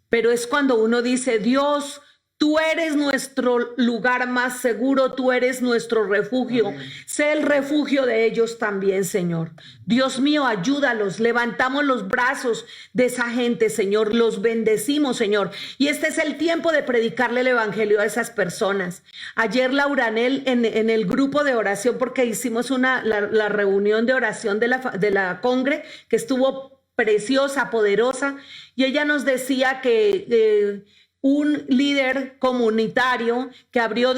pero es cuando uno dice: Dios, tú eres nuestro lugar más seguro, tú eres nuestro refugio. Amén. Sé el refugio de ellos también, Señor. Dios mío, ayúdalos. Levantamos los brazos de esa gente, Señor. Los bendecimos, Señor. Y este es el tiempo de predicarle el evangelio a esas personas. Ayer Lauranel, en el grupo de oración, porque hicimos la reunión de oración de la Congre, que estuvo preciosa, poderosa, y ella nos decía que un líder comunitario que abrió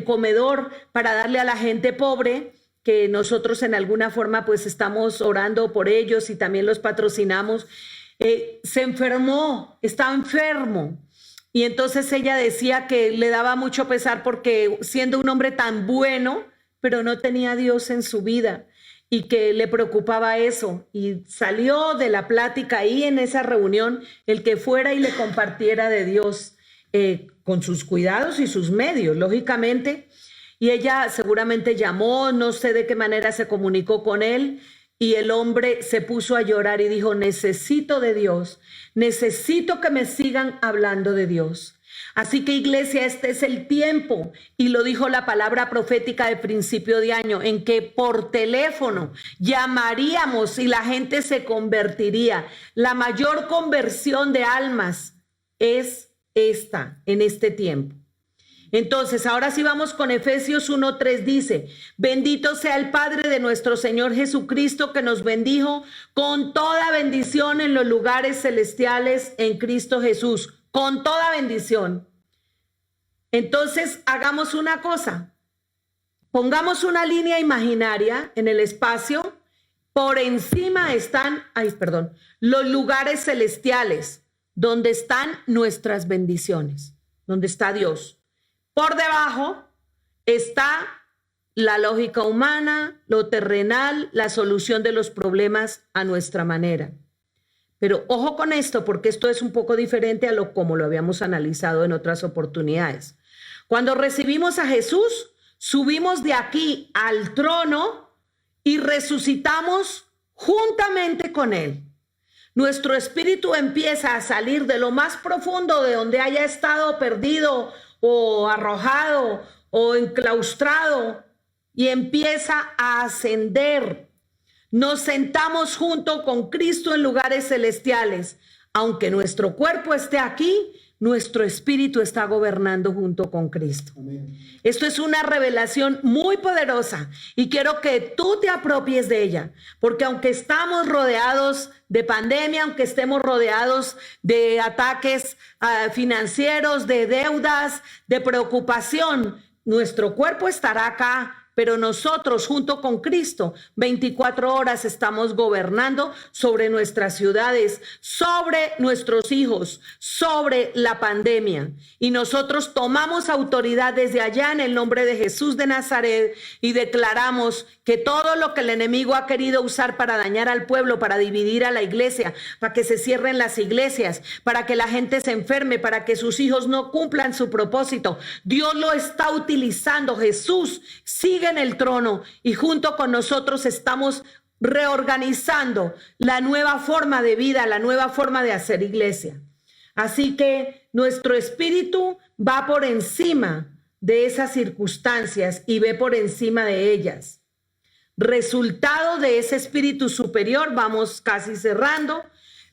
comedor para darle a la gente pobre, que nosotros en alguna forma pues estamos orando por ellos y también los patrocinamos, se enfermó, estaba enfermo. Y entonces ella decía que le daba mucho pesar, porque siendo un hombre tan bueno, pero no tenía a Dios en su vida, y que le preocupaba eso, y salió de la plática ahí en esa reunión el que fuera y le compartiera de Dios, con sus cuidados y sus medios, lógicamente. Y ella seguramente llamó, no sé de qué manera se comunicó con él, y el hombre se puso a llorar y dijo: necesito de Dios, necesito que me sigan hablando de Dios. Así que, iglesia, este es el tiempo, y lo dijo la palabra profética de principio de año, en que por teléfono llamaríamos y la gente se convertiría. La mayor conversión de almas es esta, en este tiempo. Entonces, ahora sí vamos con Efesios 1:3, dice: bendito sea el Padre de nuestro Señor Jesucristo, que nos bendijo con toda bendición en los lugares celestiales en Cristo Jesús. Con toda bendición. Entonces, hagamos una cosa. Pongamos una línea imaginaria en el espacio. Por encima están, los lugares celestiales, donde están nuestras bendiciones, donde está Dios. Por debajo está la lógica humana, lo terrenal, la solución de los problemas a nuestra manera. Pero ojo con esto, porque esto es un poco diferente a como lo habíamos analizado en otras oportunidades. Cuando recibimos a Jesús, subimos de aquí al trono y resucitamos juntamente con Él. Nuestro espíritu empieza a salir de lo más profundo, de donde haya estado perdido o arrojado o enclaustrado, y empieza a ascender. Nos sentamos junto con Cristo en lugares celestiales. Aunque nuestro cuerpo esté aquí, nuestro espíritu está gobernando junto con Cristo. Amén. Esto es una revelación muy poderosa y quiero que tú te apropies de ella, porque aunque estamos rodeados de pandemia, aunque estemos rodeados de ataques financieros, de deudas, de preocupación, nuestro cuerpo estará acá. Pero nosotros, junto con Cristo, 24 horas estamos gobernando sobre nuestras ciudades, sobre nuestros hijos, sobre la pandemia. Y nosotros tomamos autoridad desde allá en el nombre de Jesús de Nazaret y declaramos que todo lo que el enemigo ha querido usar para dañar al pueblo, para dividir a la iglesia, para que se cierren las iglesias, para que la gente se enferme, para que sus hijos no cumplan su propósito, Dios lo está utilizando. Jesús sigue en el trono y junto con nosotros estamos reorganizando la nueva forma de vida, la nueva forma de hacer iglesia. Así que nuestro espíritu va por encima de esas circunstancias y ve por encima de ellas. Resultado de ese espíritu superior, vamos casi cerrando,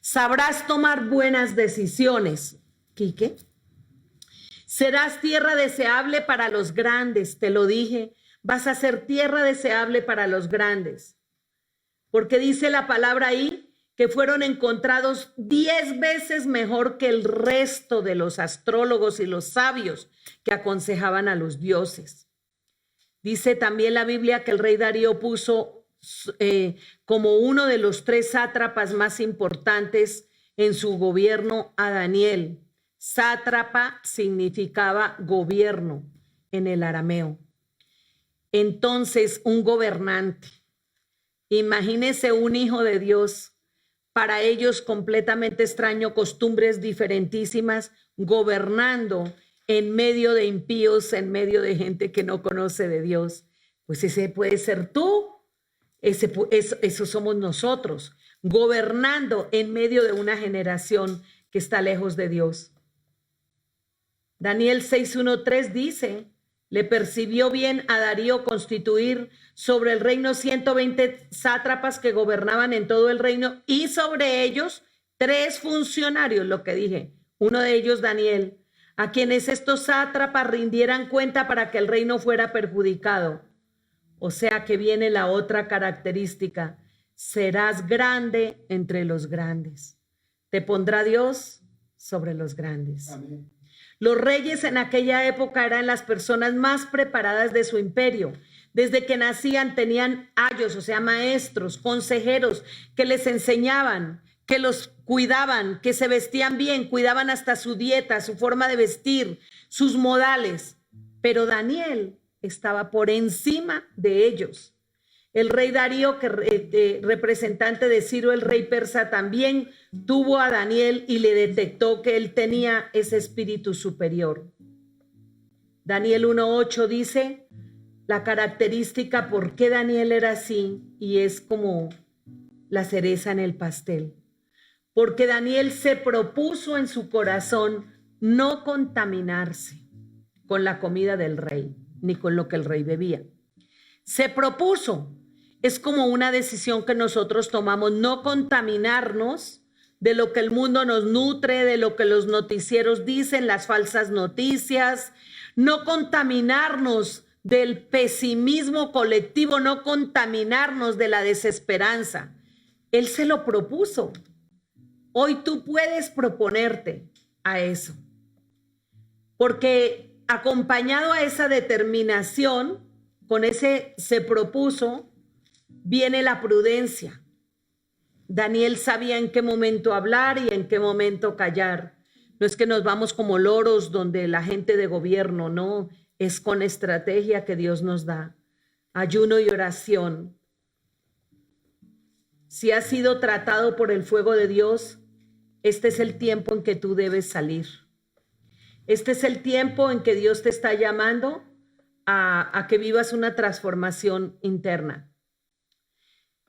sabrás tomar buenas decisiones. ¿Quique? Serás tierra deseable para los grandes, te lo dije. Vas a ser tierra deseable para los grandes. Porque dice la palabra ahí que fueron encontrados 10 veces mejor que el resto de los astrólogos y los sabios que aconsejaban a los dioses. Dice también la Biblia que el rey Darío puso como uno de los 3 sátrapas más importantes en su gobierno a Daniel. Sátrapa significaba gobierno en el arameo. Entonces, un gobernante, imagínese un hijo de Dios, para ellos completamente extraño, costumbres diferentísimas, gobernando en medio de impíos, en medio de gente que no conoce de Dios. Pues ese puede ser tú, eso somos nosotros, gobernando en medio de una generación que está lejos de Dios. Daniel 6:1-3 dice: le percibió bien a Darío constituir sobre el reino 120 sátrapas que gobernaban en todo el reino y sobre ellos 3 funcionarios, lo que dije, uno de ellos Daniel, a quienes estos sátrapas rindieran cuenta para que el reino fuera perjudicado. O sea que viene la otra característica: serás grande entre los grandes. Te pondrá Dios sobre los grandes. Amén. Los reyes en aquella época eran las personas más preparadas de su imperio. Desde que nacían tenían ayos, o sea, maestros, consejeros que les enseñaban, que los cuidaban, que se vestían bien, cuidaban hasta su dieta, su forma de vestir, sus modales. Pero Daniel estaba por encima de ellos. El rey Darío, representante de Ciro, el rey persa, también tuvo a Daniel y le detectó que él tenía ese espíritu superior. Daniel 1:8 dice la característica por qué Daniel era así, y es como la cereza en el pastel. Porque Daniel se propuso en su corazón no contaminarse con la comida del rey, ni con lo que el rey bebía. Se propuso. Es como una decisión que nosotros tomamos, no contaminarnos de lo que el mundo nos nutre, de lo que los noticieros dicen, las falsas noticias, no contaminarnos del pesimismo colectivo, no contaminarnos de la desesperanza. Él se lo propuso. Hoy tú puedes proponerte a eso, porque acompañado a esa determinación, con ese se propuso, viene la prudencia. Daniel sabía en qué momento hablar y en qué momento callar. No es que nos vamos como loros donde la gente de gobierno, no, es con estrategia que Dios nos da. Ayuno y oración. Si has sido tratado por el fuego de Dios, este es el tiempo en que tú debes salir. Este es el tiempo en que Dios te está llamando a que vivas una transformación interna.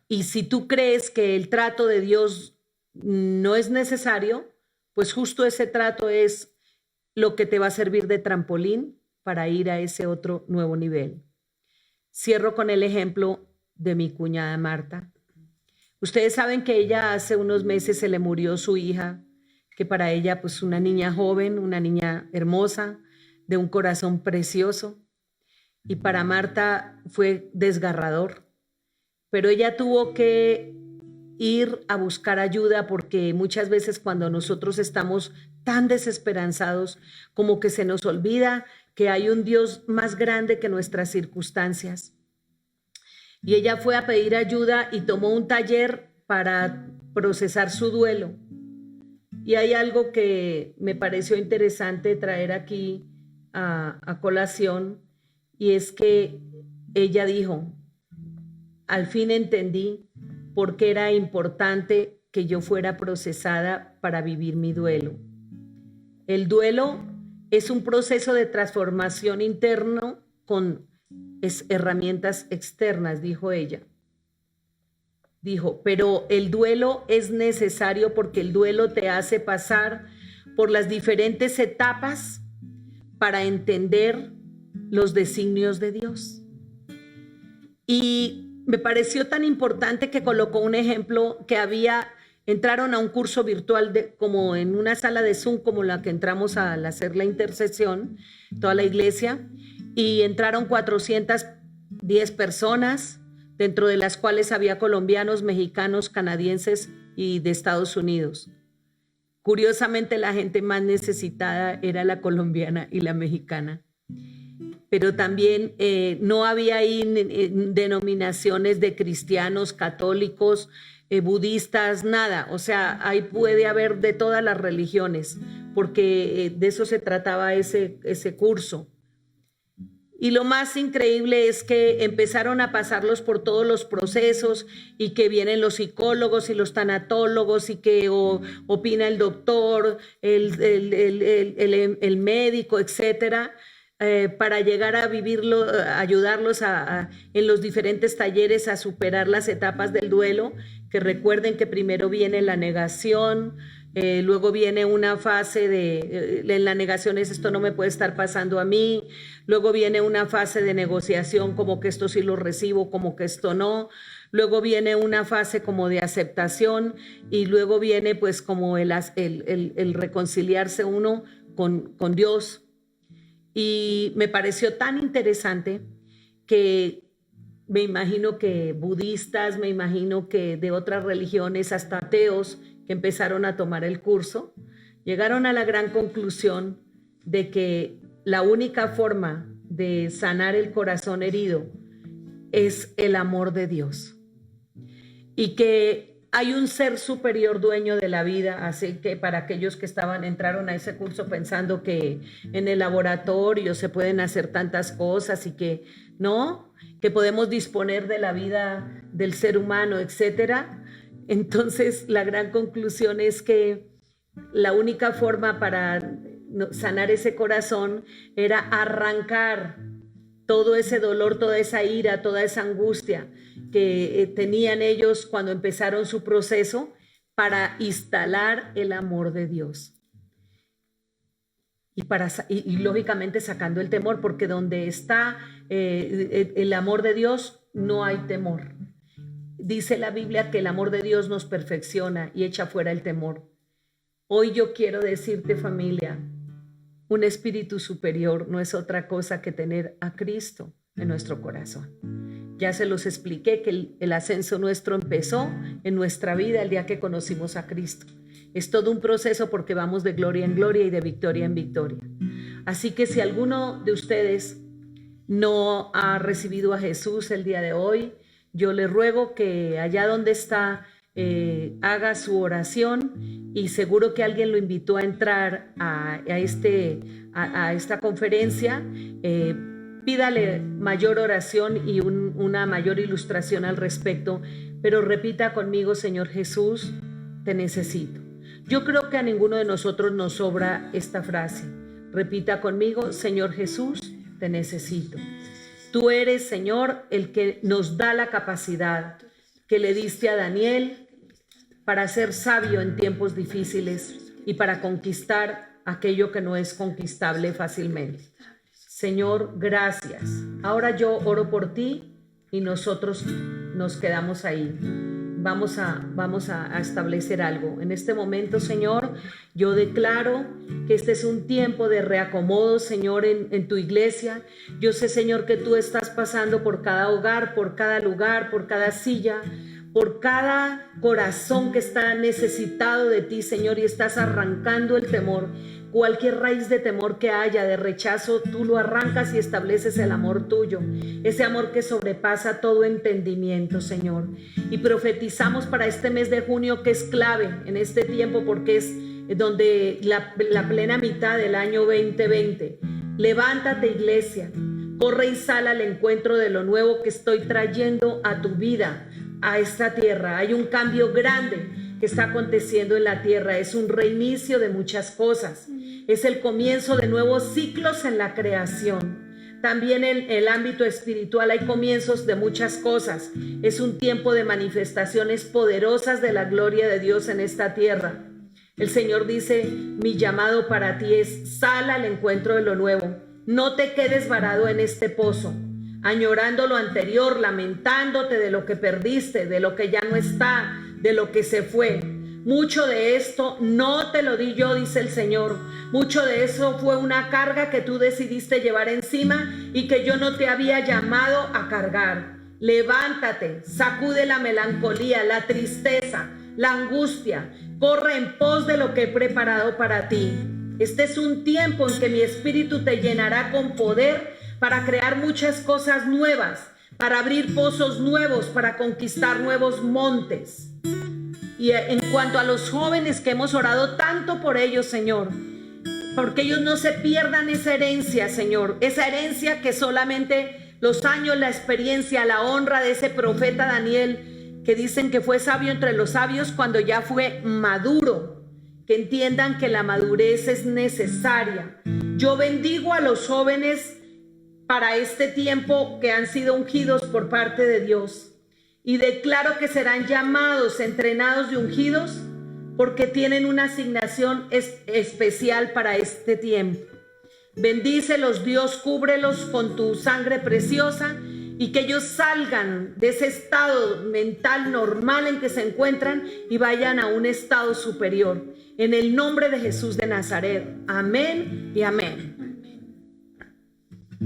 Y si tú crees que el trato de Dios no es necesario, pues justo ese trato es lo que te va a servir de trampolín para ir a ese otro nuevo nivel. Cierro con el ejemplo de mi cuñada Marta. Ustedes saben que ella hace unos meses se le murió su hija, que para ella pues una niña joven, una niña hermosa, de un corazón precioso, y para Marta fue desgarrador, pero ella tuvo que ir a buscar ayuda porque muchas veces cuando nosotros estamos tan desesperanzados, como que se nos olvida que hay un Dios más grande que nuestras circunstancias. Y ella fue a pedir ayuda y tomó un taller para procesar su duelo. Y hay algo que me pareció interesante traer aquí a colación, y es que ella dijo: al fin entendí por qué era importante que yo fuera procesada para vivir mi duelo. El duelo es un proceso de transformación interno con herramientas externas, dijo ella. Dijo, pero el duelo es necesario porque el duelo te hace pasar por las diferentes etapas para entender los designios de Dios. Y me pareció tan importante que colocó un ejemplo que entraron a un curso virtual como en una sala de Zoom, como la que entramos al hacer la intercesión, toda la iglesia, y entraron 410 personas, dentro de las cuales había colombianos, mexicanos, canadienses y de Estados Unidos. Curiosamente, la gente más necesitada era la colombiana y la mexicana. Pero también no había ahí denominaciones de cristianos, católicos, budistas, nada. O sea, ahí puede haber de todas las religiones, porque de eso se trataba ese curso. Y lo más increíble es que empezaron a pasarlos por todos los procesos, y que vienen los psicólogos y los tanatólogos, y que opina el doctor, el médico, etcétera, para llegar a vivirlo, ayudarlos en los diferentes talleres a superar las etapas del duelo, que recuerden que primero viene la negación, luego viene una fase en la negación es esto no me puede estar pasando a mí, luego viene una fase de negociación como que esto sí lo recibo, como que esto no, luego viene una fase como de aceptación, y luego viene pues como el reconciliarse uno con Dios. Y me pareció tan interesante que me imagino que budistas, me imagino que de otras religiones, hasta ateos que empezaron a tomar el curso, llegaron a la gran conclusión de que la única forma de sanar el corazón herido es el amor de Dios, y que hay un ser superior dueño de la vida. Así que para aquellos que entraron a ese curso pensando que en el laboratorio se pueden hacer tantas cosas y que no, que podemos disponer de la vida del ser humano, etcétera. Entonces la gran conclusión es que la única forma para sanar ese corazón era arrancar todo ese dolor, toda esa ira, toda esa angustia que tenían ellos cuando empezaron su proceso, para instalar el amor de Dios. Y lógicamente sacando el temor, porque donde está el amor de Dios no hay temor. Dice la Biblia que el amor de Dios nos perfecciona y echa fuera el temor. Hoy yo quiero decirte, familia, un espíritu superior no es otra cosa que tener a Cristo en nuestro corazón. Ya se los expliqué que el ascenso nuestro empezó en nuestra vida el día que conocimos a Cristo. Es todo un proceso porque vamos de gloria en gloria y de victoria en victoria. Así que si alguno de ustedes no ha recibido a Jesús el día de hoy, yo le ruego que allá donde está haga su oración, y seguro que alguien lo invitó a entrar a esta conferencia. Pídale mayor oración y una mayor ilustración al respecto, pero repita conmigo: Señor Jesús, te necesito. Yo creo que a ninguno de nosotros nos sobra esta frase. Repita conmigo: Señor Jesús, te necesito. Tú eres, Señor, el que nos da la capacidad que le diste a Daniel para ser sabio en tiempos difíciles y para conquistar aquello que no es conquistable fácilmente. Señor, gracias. Ahora yo oro por ti y nosotros nos quedamos ahí. vamos a establecer algo. En este momento, Señor, yo declaro que este es un tiempo de reacomodo, Señor, en tu iglesia. Yo sé, Señor, que tú estás pasando por cada hogar, por cada lugar, por cada silla, por cada corazón que está necesitado de ti, Señor, y estás arrancando el temor. Cualquier raíz de temor que haya, de rechazo, tú lo arrancas y estableces el amor tuyo, ese amor que sobrepasa todo entendimiento, Señor. Y profetizamos para este mes de junio, que es clave en este tiempo, porque es donde la plena mitad del año 2020. Levántate, iglesia, corre y sal al encuentro de lo nuevo que estoy trayendo a tu vida, a esta tierra. Hay un cambio grande que está aconteciendo en la tierra. Es un reinicio de muchas cosas. Es el comienzo de nuevos ciclos en la creación. También en el ámbito espiritual hay comienzos de muchas cosas. Es un tiempo de manifestaciones poderosas de la gloria de Dios en esta tierra. El Señor dice: mi llamado para ti es: sal al encuentro de lo nuevo. No te quedes varado en este pozo, añorando lo anterior, lamentándote de lo que perdiste, de lo que ya no está, de lo que se fue. Mucho de esto no te lo di yo, dice el Señor. Mucho de eso fue una carga que tú decidiste llevar encima y que yo no te había llamado a cargar. Levántate, sacude la melancolía, la tristeza, la angustia. Corre en pos de lo que he preparado para ti. Este es un tiempo en que mi espíritu te llenará con poder para crear muchas cosas nuevas, para abrir pozos nuevos, para conquistar nuevos montes. Y en cuanto a los jóvenes, que hemos orado tanto por ellos, Señor, porque ellos no se pierdan esa herencia, Señor, esa herencia que solamente los años, la experiencia, la honra de ese profeta Daniel, que dicen que fue sabio entre los sabios cuando ya fue maduro, que entiendan que la madurez es necesaria. Yo bendigo a los jóvenes para este tiempo que han sido ungidos por parte de Dios. Y declaro que serán llamados, entrenados y ungidos, porque tienen una asignación especial para este tiempo. Bendícelos, Dios, cúbrelos con tu sangre preciosa, y que ellos salgan de ese estado mental normal en que se encuentran y vayan a un estado superior. En el nombre de Jesús de Nazaret. Amén y amén.